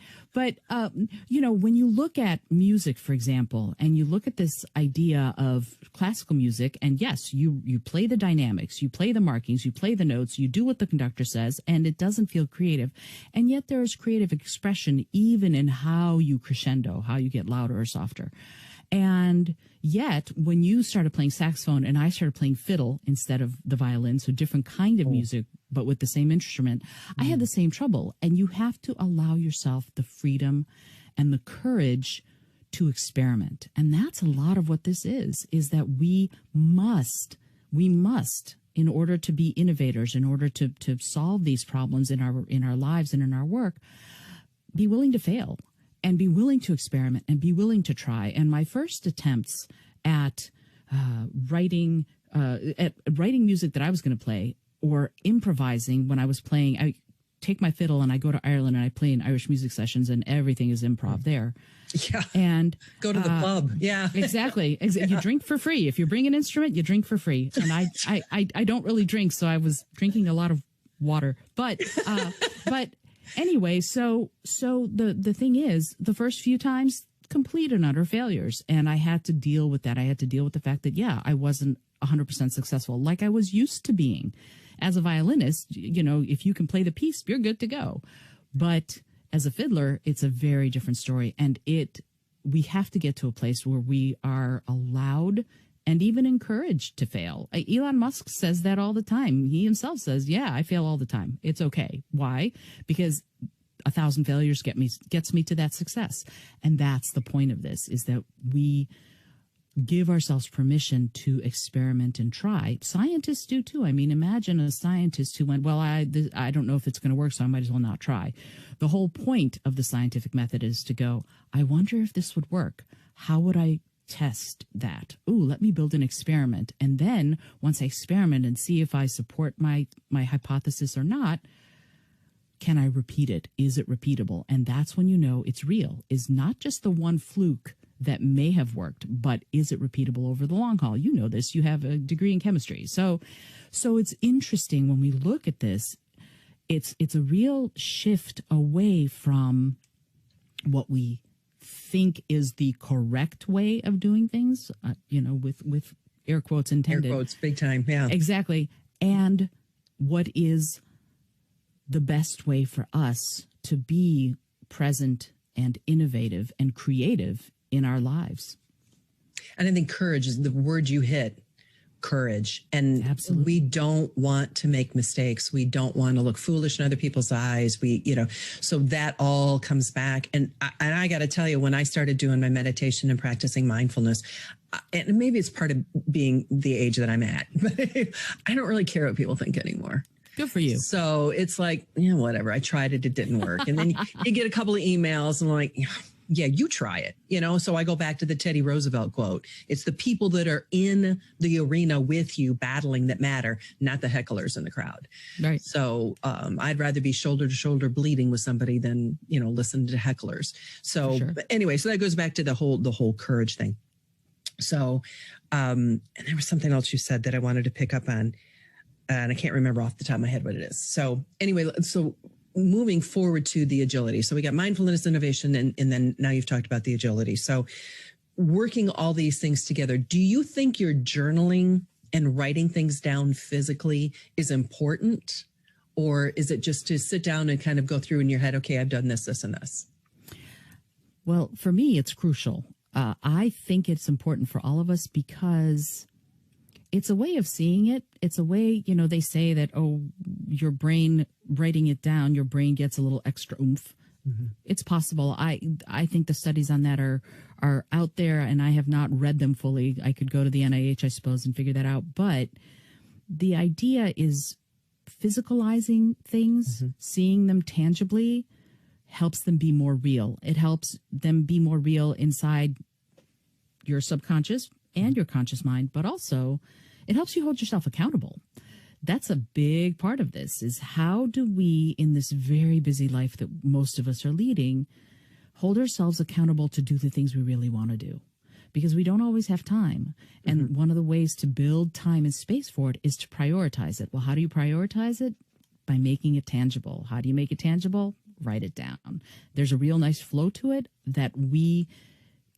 when you look at music, for example, and you look at this idea of classical music, and yes, you play the dynamics, you play the markings, you play the notes, you do what the conductor says, and it doesn't feel creative. And yet there is creative expression even in how you crescendo, how you get louder or softer. And yet, when you started playing saxophone and I started playing fiddle instead of the violin, so different kind of music, but with the same instrument, I had the same trouble. And you have to allow yourself the freedom and the courage to experiment. And that's a lot of what this is that we must, in order to be innovators, in order to solve these problems in our lives and in our work, be willing to fail. And be willing to experiment and be willing to try. And my first attempts at writing music that I was going to play or improvising when I was playing, I take my fiddle and I go to Ireland and I play in Irish music sessions and everything is improv there. Yeah. And go to the club. Yeah. Exactly. You drink for free. If you bring an instrument, you drink for free. And I don't really drink, so I was drinking a lot of water. But anyway, so the thing is, the first few times, complete and utter failures. And I had to deal with that. I had to deal with the fact that, I wasn't 100% successful like I was used to being. As a violinist, if you can play the piece, you're good to go. But as a fiddler, it's a very different story. And we have to get to a place where we are allowed and even encouraged to fail. Elon Musk says that all the time. He himself says, I fail all the time. It's okay. Why? Because 1,000 failures gets me to that success. And that's the point of this, is that we give ourselves permission to experiment and try. Scientists do too. I mean, imagine a scientist who went, I don't know if it's going to work, so I might as well not try. The whole point of the scientific method is to go, I wonder if this would work. How would I test that? Let me build an experiment. And then once I experiment and see if I support my hypothesis or not, can I repeat it? Is it repeatable? And that's when you know it's real. Is not just the one fluke that may have worked, but is it repeatable over the long haul? You know this. You have a degree in chemistry. So it's interesting when we look at this. It's a real shift away from what we think is the correct way of doing things, with air quotes intended. Air quotes, big time, yeah. Exactly. And what is the best way for us to be present and innovative and creative in our lives. And I think courage is the word you hit. Courage. And absolutely, we don't want to make mistakes. We don't want to look foolish in other people's eyes. So that all comes back. And I got to tell you, when I started doing my meditation and practicing mindfulness, and maybe it's part of being the age that I'm at, but I don't really care what people think anymore. Good for you. So it's like, whatever. I tried it. It didn't work. And then you get a couple of emails and like, yeah, you try it, So I go back to the Teddy Roosevelt quote. It's the people that are in the arena with you battling that matter, not the hecklers in the crowd. Right. So I'd rather be shoulder to shoulder bleeding with somebody than, listen to hecklers. So But anyway, so that goes back to the whole courage thing. So, and there was something else you said that I wanted to pick up on, and I can't remember off the top of my head what it is. So anyway, moving forward to the agility. So we got mindfulness, innovation, and then now you've talked about the agility. So working all these things together, do you think your journaling and writing things down physically is important? Or is it just to sit down and kind of go through in your head, okay, I've done this, this, and this? Well, for me, it's crucial. I think it's important for all of us because it's a way of seeing it. It's a way, they say that, your brain, writing it down, your brain gets a little extra oomph. Mm-hmm. It's possible. I think the studies on that are out there, and I have not read them fully. I could go to the NIH, I suppose, and figure that out. But the idea is physicalizing things, seeing them tangibly, helps them be more real. It helps them be more real inside your subconscious and your conscious mind, but also it helps you hold yourself accountable. That's a big part of this, is how do we, in this very busy life that most of us are leading, hold ourselves accountable to do the things we really want to do? because we don't always have time. And one of the ways to build time and space for it is to prioritize it. Well, how do you prioritize it? By making it tangible. How do you make it tangible? Write it down. There's a real nice flow to it that we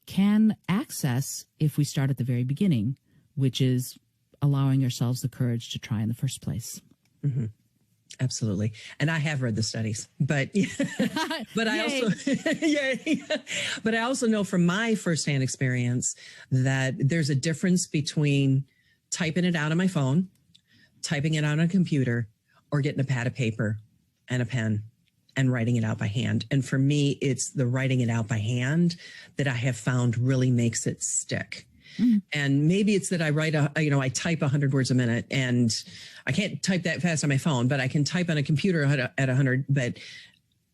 can access if we start at the very beginning, which is allowing ourselves the courage to try in the first place. Absolutely. And I have read the studies, but but I also but I also know from my firsthand experience that there's a difference between typing it out on my phone, typing it out on a computer, or getting a pad of paper and a pen and writing it out by hand. And for me, it's the writing it out by hand that I have found really makes it stick. And maybe it's that I write I type 100 words a minute, and I can't type that fast on my phone, but I can type on a computer at 100. But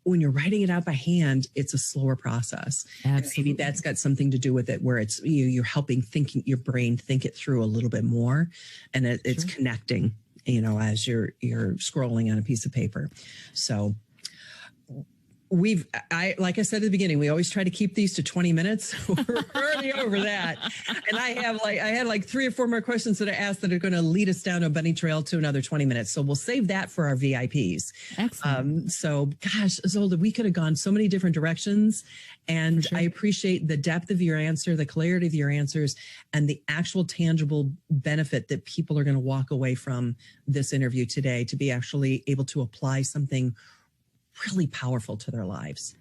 when you're writing it out by hand, it's a slower process. Absolutely. Maybe that's got something to do with it, where it's you're helping your brain think it through a little bit more, and it's connecting, as you're scrolling on a piece of paper. So like I said at the beginning, we always try to keep these to 20 minutes. We're already over that. And I had like 3 or 4 more questions that I asked that are going to lead us down a bunny trail to another 20 minutes. So we'll save that for our VIPs. Excellent. So gosh, Izolda, we could have gone so many different directions. And I appreciate the depth of your answer, the clarity of your answers, and the actual tangible benefit that people are going to walk away from this interview today to be actually able to apply something really powerful to their lives.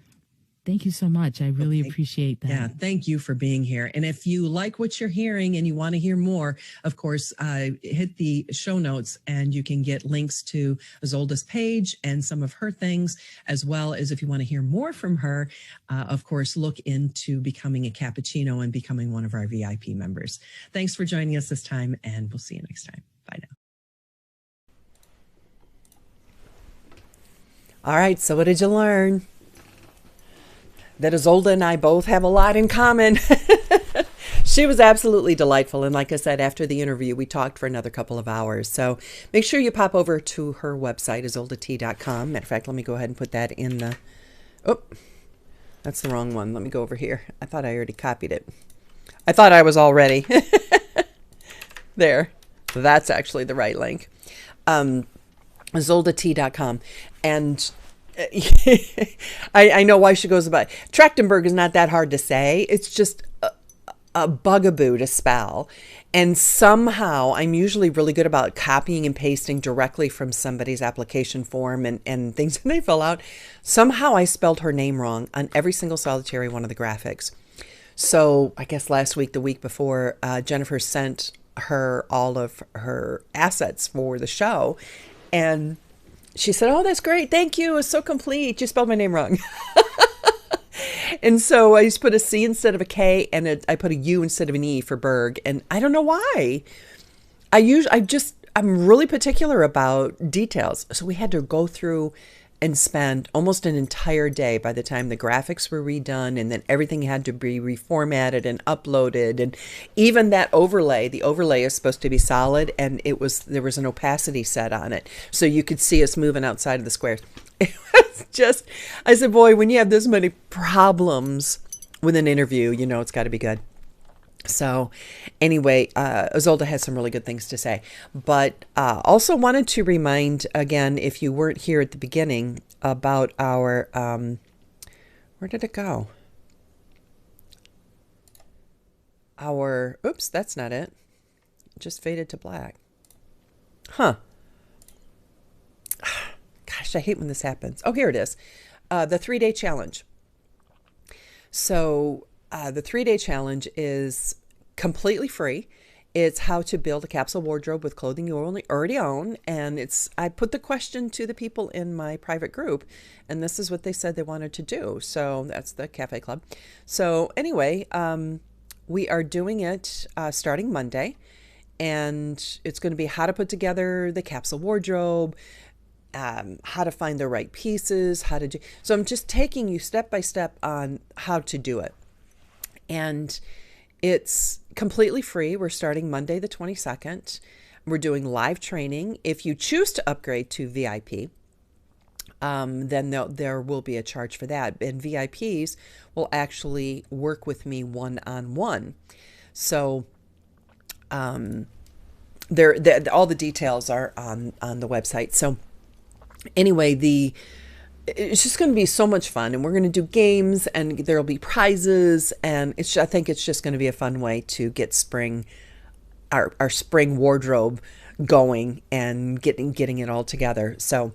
Thank you so much. I really appreciate that. Yeah, thank you for being here. And if you like what you're hearing and you want to hear more, of course, hit the show notes and you can get links to Izolda's page and some of her things, as well as if you want to hear more from her, of course, look into becoming a cappuccino and becoming one of our VIP members. Thanks for joining us this time, and we'll see you next time. Bye now. All right, so what did you learn? That Izolda and I both have a lot in common. She was absolutely delightful. And like I said, after the interview, we talked for another couple of hours. So make sure you pop over to her website, izoldat.com. Matter of fact, let me go ahead and put that in the... Oh, that's the wrong one. Let me go over here. I thought I already copied it. I thought I was all ready. There. That's actually the right link. Izoldat.com. And I know why she goes about. Trakhtenberg is not that hard to say. It's just a bugaboo to spell. And somehow I'm usually really good about copying and pasting directly from somebody's application form and things that they fill out. Somehow I spelled her name wrong on every single solitary one of the graphics. So I guess last week, the week before, Jennifer sent her all of her assets for the show. And she said, "Oh, that's great. Thank you. It's so complete. You spelled my name wrong." And so I just put a C instead of a K, and I put a U instead of an E for Berg. And I don't know why. I'm really particular about details. So we had to go through and spend almost an entire day by the time the graphics were redone, and then everything had to be reformatted and uploaded. And even that overlay, the overlay is supposed to be solid, and there was an opacity set on it. So you could see us moving outside of the squares. It was just, I said, boy, when you have this many problems with an interview, you know it's got to be good. So anyway, Izolda has some really good things to say, but also wanted to remind again, if you weren't here at the beginning, about our, where did it go? Oops, that's not it. It just faded to black. Huh. Gosh, I hate when this happens. Oh, here it is. The 3-day challenge. So the 3-day challenge is completely free. It's how to build a capsule wardrobe with clothing you already own. And I put the question to the people in my private group, and this is what they said they wanted to do. So that's the Cafe Club. So anyway, we are doing it starting Monday, and it's going to be how to put together the capsule wardrobe, how to find the right pieces, so I'm just taking you step by step on how to do it. And it's completely free. We're starting Monday the 22nd. We're doing live training. If you choose to upgrade to VIP, then there will be a charge for that. And VIPs will actually work with me one-on-one. So all the details are on the website. So anyway, it's just going to be so much fun, and we're going to do games, and there'll be prizes, and I think it's just going to be a fun way to get our spring wardrobe going and getting it all together. So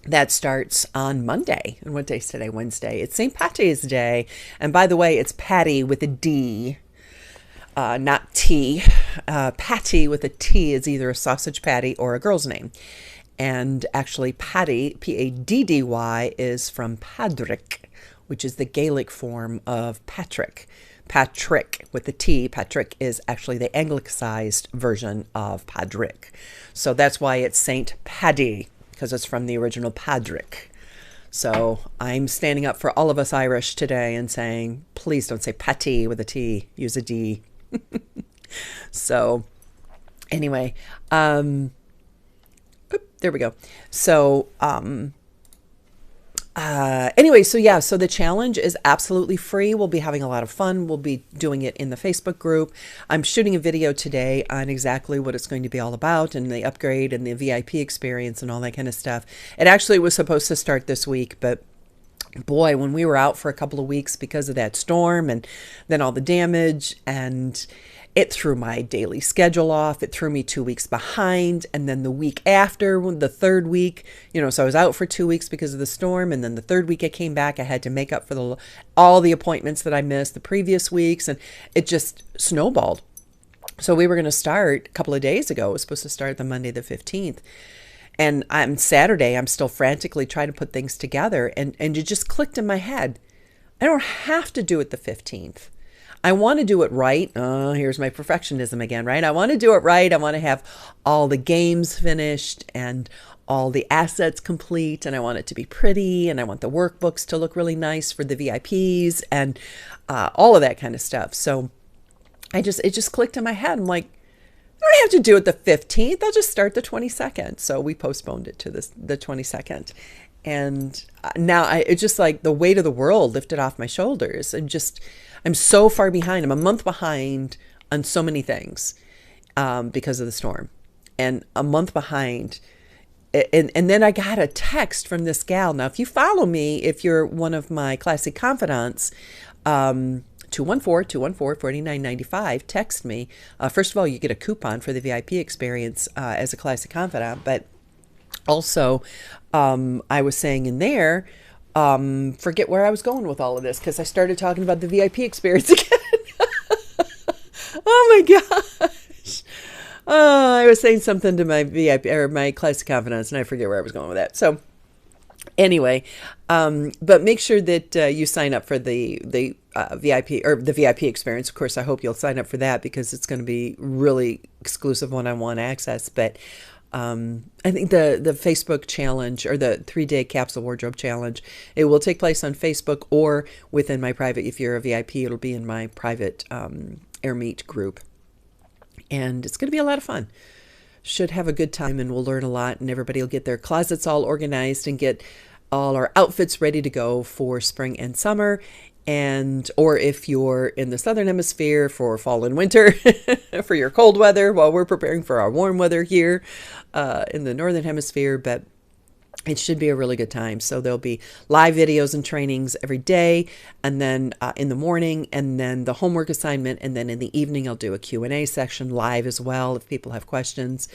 that starts on Monday. And what day's today? Wednesday. It's St. Patty's Day. And by the way, it's Patty with a D, not T. Patty with a T is either a sausage patty or a girl's name. And actually, Paddy, Paddy, is from Patrick, which is the Gaelic form of Patrick. Patrick with a T. Patrick is actually the anglicized version of Patrick. So that's why it's St. Paddy, because it's from the original Patrick. So I'm standing up for all of us Irish today and saying, please don't say Patty with a T, use a D. So anyway, there we go. So anyway, so the challenge is absolutely free. We'll be having a lot of fun. We'll be doing it in the Facebook group. I'm shooting a video today on exactly what it's going to be all about, and the upgrade and the VIP experience and all that kind of stuff. It actually was supposed to start this week, but boy, when we were out for a couple of weeks because of that storm and then all the damage, and it threw my daily schedule off. It threw me 2 weeks behind. And then the week after, the third week, so I was out for 2 weeks because of the storm. And then the third week I came back, I had to make up for all the appointments that I missed the previous weeks. And it just snowballed. So we were going to start a couple of days ago. It was supposed to start the Monday, the 15th. And on Saturday, I'm still frantically trying to put things together. And it just clicked in my head. I don't have to do it the 15th. I want to do it right. Here's my perfectionism again, right? I want to do it right. I want to have all the games finished and all the assets complete, and I want it to be pretty, and I want the workbooks to look really nice for the VIPs and all of that kind of stuff. So it just clicked in my head. I'm like, I don't have to do it the 15th. I'll just start the 22nd. So we postponed it to the 22nd. And now it's just like the weight of the world lifted off my shoulders. I'm so far behind. I'm a month behind on so many things because of the storm, and a month behind. And then I got a text from this gal. Now, if you follow me, if you're one of my classic confidants, 214-214-4995, text me. First of all, you get a coupon for the VIP experience as a classic confidant, but also I was saying in there, forget where I was going with all of this, because I started talking about the VIP experience again. Oh my gosh. I was saying something to my VIP or my classic confidants, and I forget where I was going with that. So anyway, but make sure that you sign up for the VIP or the VIP experience. Of course, I hope you'll sign up for that because it's going to be really exclusive one-on-one access. But I think the Facebook challenge, or the 3-day capsule wardrobe challenge, it will take place on Facebook or within my private. If you're a VIP, it'll be in my private Air Meet group, and it's going to be a lot of fun. Should have a good time, and we'll learn a lot, and everybody will get their closets all organized and get all our outfits ready to go for spring and summer. And or if you're in the southern hemisphere, for fall and winter, for your cold weather, while we're preparing for our warm weather here in the northern hemisphere. But it should be a really good time. So there'll be live videos and trainings every day, and then in the morning, and then the homework assignment, and then in the evening I'll do a Q&A section live as well if people have questions.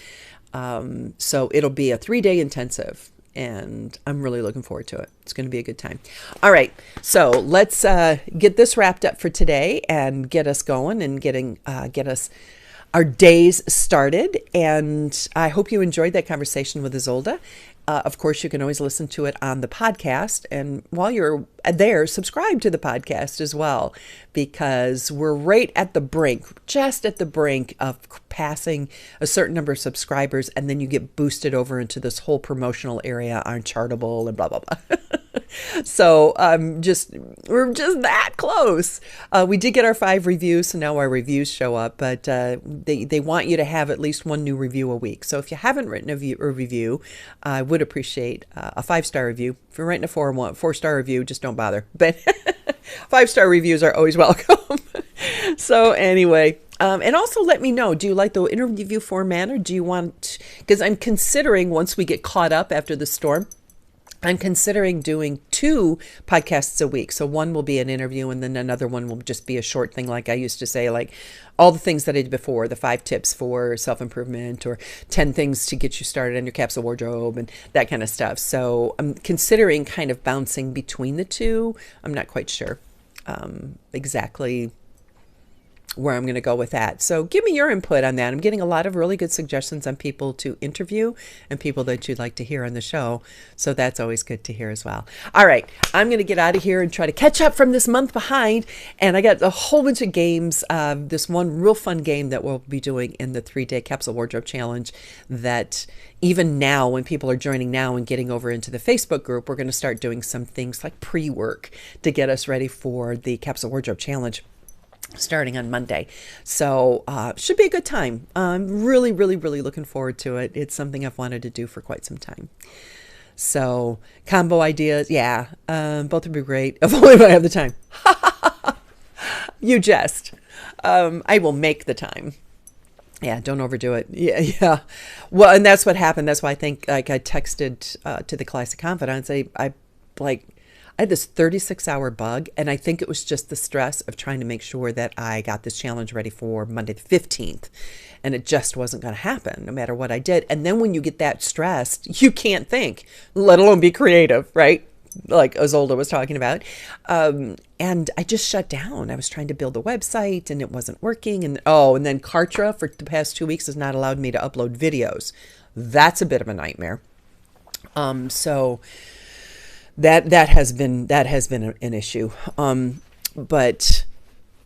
So it'll be a 3-day intensive, and I'm really looking forward to it. It's going to be a good time. All right, so let's get this wrapped up for today and get us going and get us our days started. And I hope you enjoyed that conversation with Izolda. Of course, you can always listen to it on the podcast. And while you're there, subscribe to the podcast as well, because we're right at the brink, just at the brink of passing a certain number of subscribers. And then you get boosted over into this whole promotional area on Chartable and blah, blah, blah. So we're just that close. We did get our 5 reviews, so now our reviews show up, but they want you to have at least 1 new review a week. So if you haven't written a review, I would appreciate a 5-star review. If you're writing a 4-star review, just don't bother. But 5-star reviews are always welcome. So anyway, and also let me know, do you like the interview format, or do you want, because I'm considering, once we get caught up after the storm, I'm considering doing 2 podcasts a week. So one will be an interview, and then another one will just be a short thing, like I used to say, like all the things that I did before, the 5 tips for self-improvement, or 10 things to get you started on your capsule wardrobe, and that kind of stuff. So I'm considering kind of bouncing between the 2. I'm not quite sure exactly where I'm going to go with that. So give me your input on that. I'm getting a lot of really good suggestions on people to interview and people that you'd like to hear on the show. So that's always good to hear as well. All right, I'm going to get out of here and try to catch up from this month behind. And I got a whole bunch of games. This one real fun game that we'll be doing in the 3-day Capsule Wardrobe Challenge, that even now, when people are joining now and getting over into the Facebook group, we're going to start doing some things like pre-work to get us ready for the Capsule Wardrobe Challenge starting on Monday. So should be a good time. I'm really, really, really looking forward to it. It's something I've wanted to do for quite some time. So combo ideas, yeah, both would be great if only I have the time. You jest. I will make the time. Yeah, don't overdo it. Yeah. Well, and that's what happened. That's why I think, like, I texted to the Classic Confidants. I had this 36-hour bug, and I think it was just the stress of trying to make sure that I got this challenge ready for Monday the 15th, and it just wasn't going to happen no matter what I did. And then when you get that stressed, you can't think, let alone be creative, right? Like Izolda was talking about. And I just shut down. I was trying to build a website, and it wasn't working. And then Kartra for the past 2 weeks has not allowed me to upload videos. That's a bit of a nightmare. So that has been an issue. But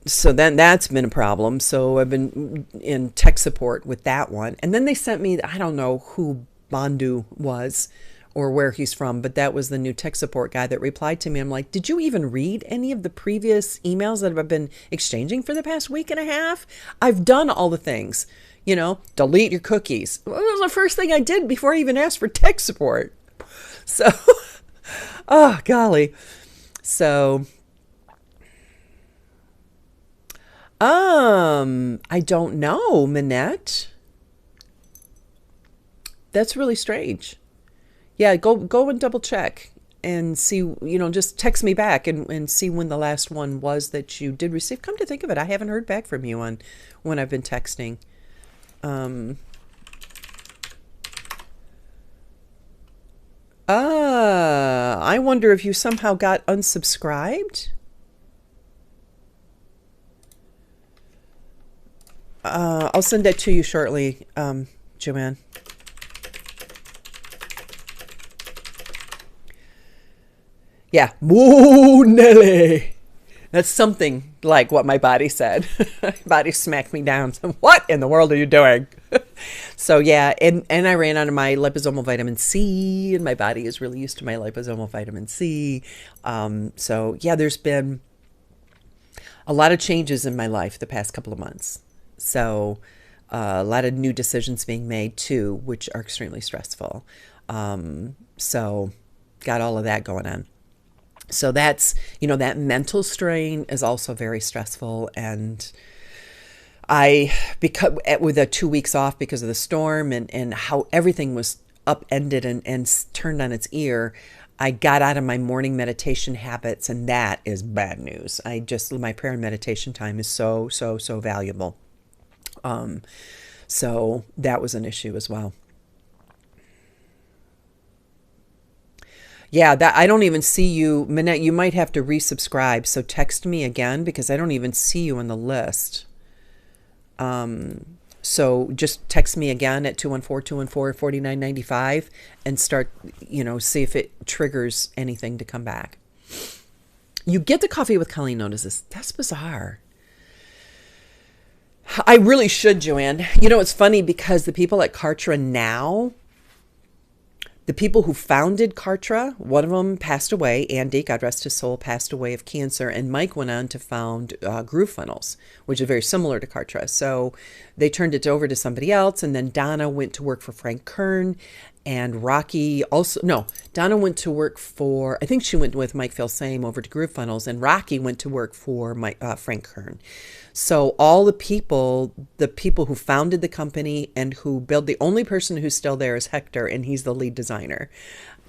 so then that's been a problem. So I've been in tech support with that one. And then they sent me, I don't know who Bandu was or where he's from, but that was the new tech support guy that replied to me. I'm like, did you even read any of the previous emails that I've been exchanging for the past week and a half? I've done all the things, delete your cookies. Well, that was the first thing I did before I even asked for tech support. So oh, golly. So, I don't know, Minette. That's really strange. Yeah, go and double check and see, just text me back and see when the last one was that you did receive. Come to think of it, I haven't heard back from you on when I've been texting. I wonder if you somehow got unsubscribed. I'll send that to you shortly, Joanne. Yeah. Whoa, Nelly. That's something like what my body said. My body smacked me down. What in the world are you doing? So yeah, and I ran out of my liposomal vitamin C, and my body is really used to my liposomal vitamin C. So yeah, there's been a lot of changes in my life the past couple of months. So a lot of new decisions being made too, which are extremely stressful. So got all of that going on. So that's, that mental strain is also very stressful. And because with the 2 weeks off because of the storm and how everything was upended and turned on its ear, I got out of my morning meditation habits, and that is bad news. My prayer and meditation time is so, so, so valuable. So that was an issue as well. Yeah, that I don't even see you, Minette. You might have to resubscribe. So text me again because I don't even see you on the list. So just text me again at 214-214-4995 and start, see if it triggers anything to come back. You get the Coffee with Colleen notices. That's bizarre. I really should, Joanne. It's funny because the people at Kartra now, the people who founded Kartra, one of them passed away. Andy, God rest his soul, passed away of cancer. And Mike went on to found GrooveFunnels, which is very similar to Kartra. So they turned it over to somebody else. And then Donna went to work for Frank Kern. And Rocky also, no, Donna went to work for, I think she went with Mike Filsame over to GrooveFunnels, and Rocky went to work for Frank Kern. So all the people who founded the company and who built, the only person who's still there is Hector, and he's the lead designer.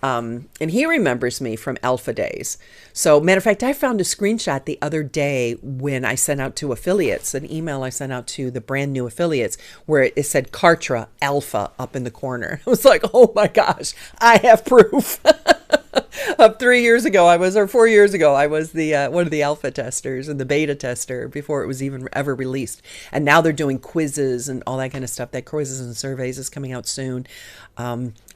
And he remembers me from Alpha days. So matter of fact, I found a screenshot the other day when I sent out to affiliates, an email I sent out to the brand new affiliates where it said Kartra Alpha up in the corner. I was like, oh my gosh, I have proof. Of 3 years ago, or 4 years ago, I was the one of the alpha testers and the beta tester before it was even ever released. And now they're doing quizzes and all that kind of stuff. That quizzes and surveys is coming out soon.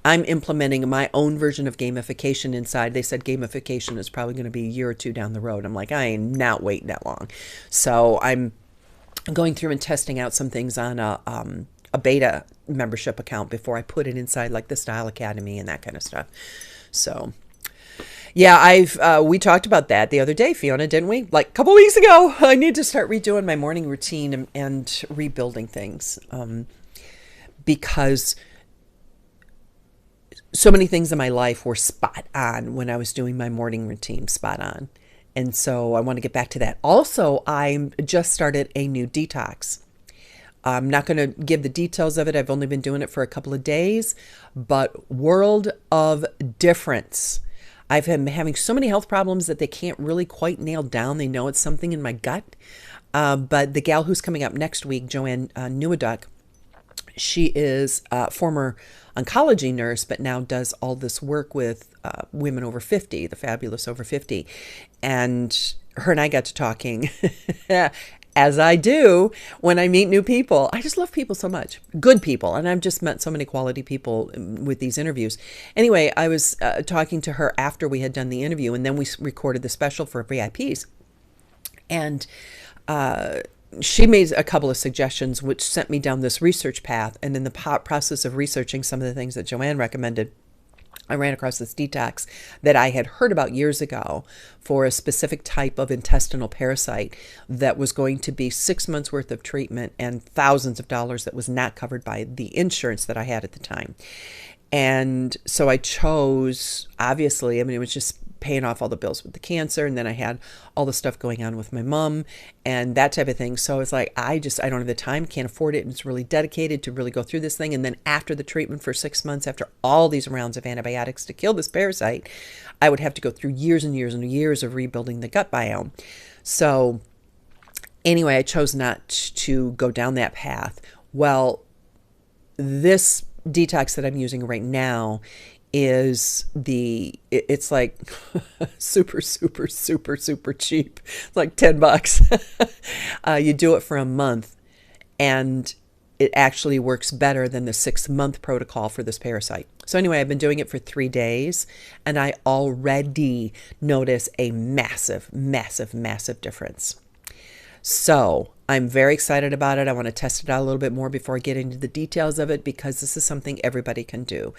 I'm implementing my own version of gamification inside. They said gamification is probably going to be a year or two down the road. I'm like, I ain't not waiting that long. So I'm going through and testing out some things on a beta membership account before I put it inside like the Style Academy and that kind of stuff. So yeah, we talked about that the other day, Fiona, didn't we? Like a couple weeks ago. I need to start redoing my morning routine and rebuilding things because so many things in my life were spot on when I was doing my morning routine, spot on. And so I want to get back to that. Also, I just started a new detox. I'm not going to give the details of it. I've only been doing it for a couple of days, but world of difference. I've been having so many health problems that they can't really quite nail down. They know it's something in my gut. But the gal who's coming up next week, Joanne Neweduk, she is a former oncology nurse, but now does all this work with women over 50, the fabulous over 50. And her and I got to talking, as I do when I meet new people. I just love people so much, good people. And I've just met so many quality people with these interviews. Anyway, I was talking to her after we had done the interview, and then we recorded the special for VIPs. And she made a couple of suggestions, which sent me down this research path. And in the process of researching some of the things that Joanne recommended, I ran across this detox that I had heard about years ago for a specific type of intestinal parasite that was going to be 6 months worth of treatment and thousands of dollars that was not covered by the insurance that I had at the time. And so I chose, obviously, I mean, it was just paying off all the bills with the cancer. And then I had all the stuff going on with my mom and that type of thing. So it's like, I don't have the time, can't afford it. And it's really dedicated to really go through this thing. And then after the treatment for 6 months, after all these rounds of antibiotics to kill this parasite, I would have to go through years and years and years of rebuilding the gut biome. So anyway, I chose not to go down that path. Well, this detox that I'm using right now is it's like super cheap. It's like $10. You do it for a month and it actually works better than the 6-month protocol for this parasite. So anyway, I've been doing it for 3 days and I already notice a massive difference. So I'm very excited about it. I want to test it out a little bit more before I get into the details of it, because this is something everybody can do.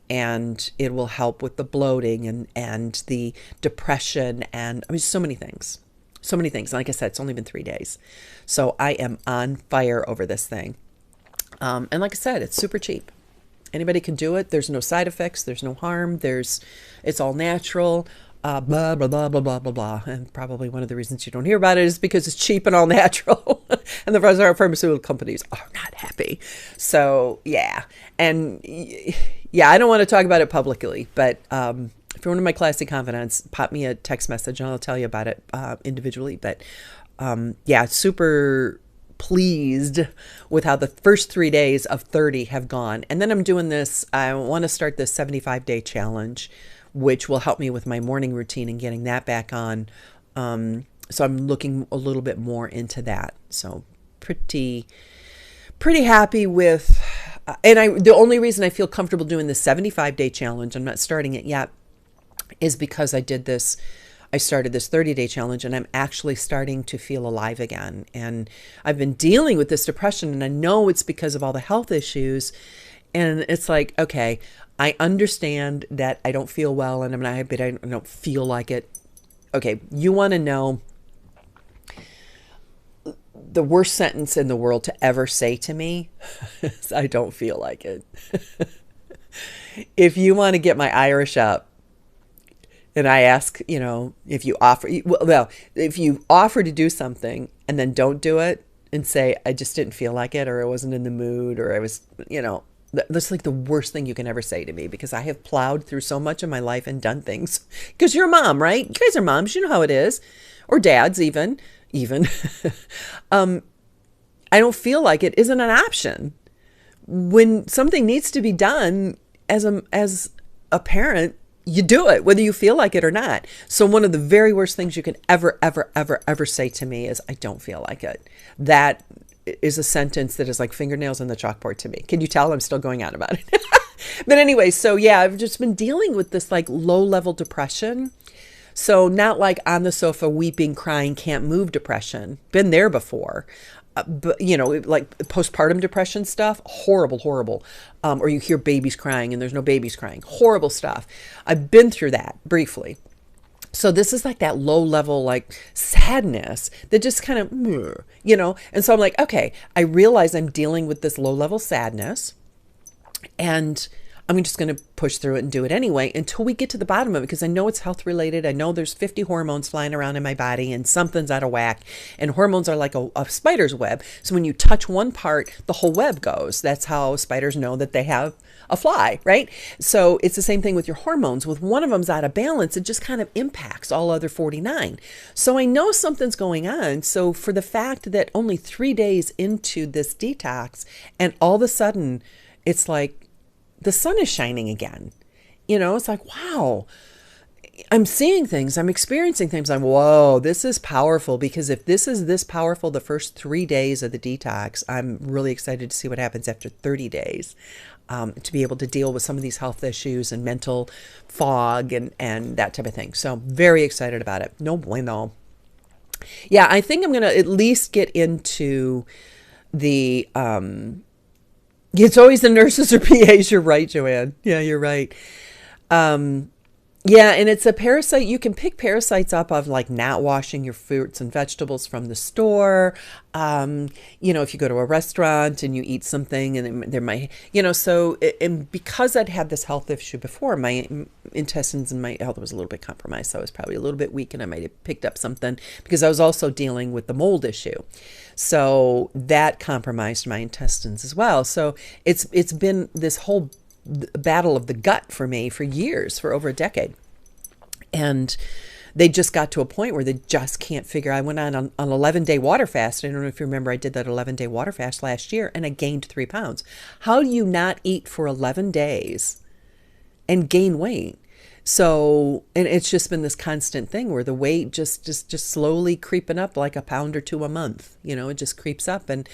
And it will help with the bloating and the depression and I mean, so many things. So many things. Like I said, it's only been 3 days. So I am on fire over this thing. And like I said, it's super cheap. Anybody can do it. There's no side effects. There's no harm. It's all natural. Blah, blah, blah, blah, blah, blah, blah. And probably one of the reasons you don't hear about it is because it's cheap and all natural. And the pharmaceutical companies are not happy. So, yeah. And, yeah, I don't want to talk about it publicly. But if you're one of my classic confidants, pop me a text message and I'll tell you about it individually. But, yeah, super pleased with how the first 3 days of 30 have gone. And then I'm doing this, I want to start this 75-day challenge, which will help me with my morning routine and getting that back on. So I'm looking a little bit more into that. So pretty happy with, and the only reason I feel comfortable doing the 75-day challenge, I'm not starting it yet, is because I started this 30-day challenge and I'm actually starting to feel alive again. And I've been dealing with this depression and I know it's because of all the health issues. And it's like, okay, I understand that I don't feel well and but I don't feel like it. Okay, you want to know the worst sentence in the world to ever say to me is, I don't feel like it. If you want to get my Irish up, and I ask, if you offer to do something and then don't do it and say, I just didn't feel like it, or I wasn't in the mood, or I was, that's like the worst thing you can ever say to me, because I have plowed through so much of my life and done things. Because you're a mom, right? You guys are moms. You know how it is. Or dads even. I don't feel like it isn't an option. When something needs to be done as a parent, you do it, whether you feel like it or not. So one of the very worst things you can ever say to me is, I don't feel like it. That is a sentence that is like fingernails on the chalkboard to me. Can you tell I'm still going on about it? But anyway, so yeah, I've just been dealing with this like low level depression. So not like on the sofa, weeping, crying, can't move depression. Been there before. But, like postpartum depression stuff, horrible. Or you hear babies crying and there's no babies crying. Horrible stuff. I've been through that briefly. So this is like that low level, like sadness that just kind of, And so I'm like, okay, I realize I'm dealing with this low level sadness, and I'm just going to push through it and do it anyway until we get to the bottom of it, because I know it's health related. I know there's 50 hormones flying around in my body and something's out of whack, and hormones are like a spider's web. So when you touch one part, the whole web goes. That's how spiders know that they have a fly, right? So it's the same thing with your hormones. With one of them's out of balance, it just kind of impacts all other 49. So I know something's going on. So for the fact that only 3 days into this detox, and all of a sudden it's like, the sun is shining again. It's like, wow, I'm seeing things, I'm experiencing things. I'm, whoa, this is powerful, because if this is this powerful the first 3 days of the detox, I'm really excited to see what happens after 30 days, to be able to deal with some of these health issues and mental fog and that type of thing. So very excited about it. No bueno. Yeah, I think I'm going to at least get into the, it's always the nurses or PAs. You're right, Joanne. Yeah, you're right. Yeah, and it's a parasite. You can pick parasites up of like not washing your fruits and vegetables from the store. If you go to a restaurant and you eat something and there might, so, and because I'd had this health issue before, my intestines and my health was a little bit compromised. So I was probably a little bit weak, and I might have picked up something because I was also dealing with the mold issue. So that compromised my intestines as well. So it's been this whole battle of the gut for me for years, for over a decade. And they just got to a point where they just can't figure. I went on an 11-day water fast. I don't know if you remember, I did that 11-day water fast last year, and I gained 3 pounds. How do you not eat for 11 days and gain weight? So, and it's just been this constant thing where the weight just slowly creeping up like a pound or 2 a month. It just creeps up, and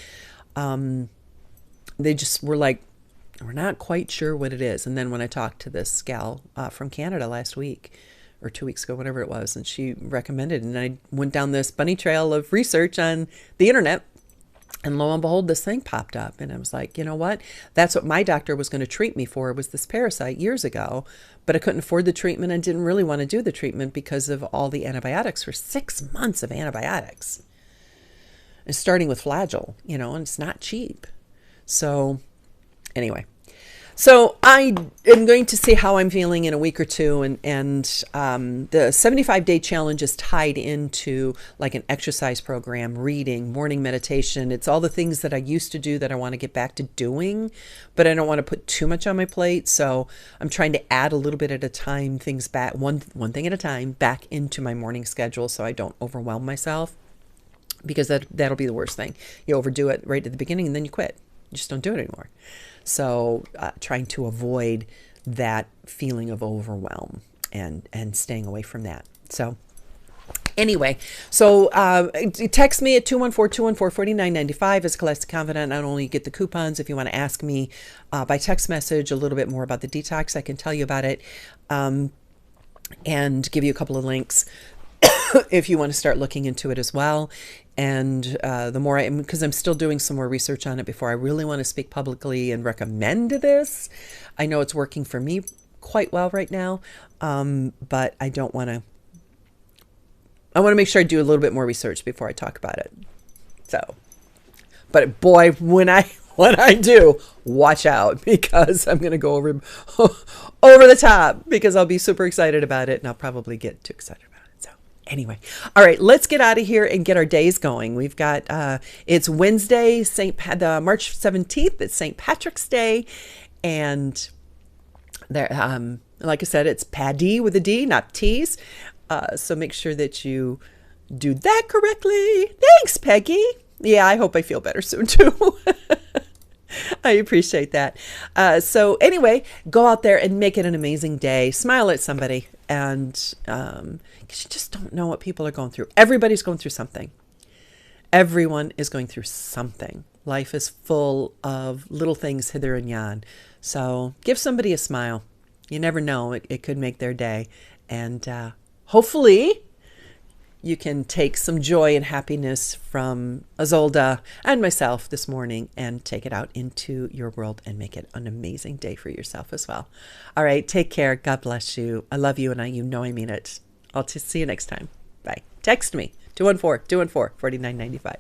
they just were like, we're not quite sure what it is. And then when I talked to this gal from Canada last week or 2 weeks ago, whatever it was, and she recommended, and I went down this bunny trail of research on the internet, and lo and behold, this thing popped up. And I was like, you know what? That's what my doctor was going to treat me for, was this parasite years ago, but I couldn't afford the treatment and didn't really want to do the treatment because of all the antibiotics. For 6 months of antibiotics, and starting with Flagyl, and it's not cheap. So anyway, so I am going to see how I'm feeling in a week or two. And the 75-day challenge is tied into like an exercise program, reading, morning meditation. It's all the things that I used to do that I want to get back to doing, but I don't want to put too much on my plate. So I'm trying to add a little bit at a time, things back, one thing at a time, back into my morning schedule so I don't overwhelm myself, because that'll be the worst thing. You overdo it right at the beginning and then you quit. You just don't do it anymore. So trying to avoid that feeling of overwhelm and staying away from that. So anyway, so text me at 214-214-4995 as Scholastic Confidant. Not only get the coupons, if you want to ask me by text message a little bit more about the detox, I can tell you about it, and give you a couple of links. if you want to start looking into it as well. And the more because I'm still doing some more research on it before I really want to speak publicly and recommend this. I know it's working for me quite well right now, but I don't want to. I want to make sure I do a little bit more research before I talk about it. So, but boy, when I do, watch out, because I'm going to go over the top, because I'll be super excited about it, and I'll probably get too excited about it. So anyway, all right, let's get out of here and get our days going. We've got it's Wednesday, March 17th. It's St. Patrick's Day, and there, like I said, it's Paddy with a D, not T's. So make sure that you do that correctly. Thanks, Peggy. Yeah, I hope I feel better soon too. I appreciate that. So anyway, go out there and make it an amazing day. Smile at somebody, and because you just don't know what people are going through. Everybody's going through something. Everyone is going through something. Life is full of little things hither and yon. So give somebody a smile. You never know. It could make their day. And hopefully you can take some joy and happiness from Izolda and myself this morning and take it out into your world and make it an amazing day for yourself as well. All right, take care. God bless you. I love you, and you know I mean it. I'll see you next time. Bye. Text me, 214-214-4995.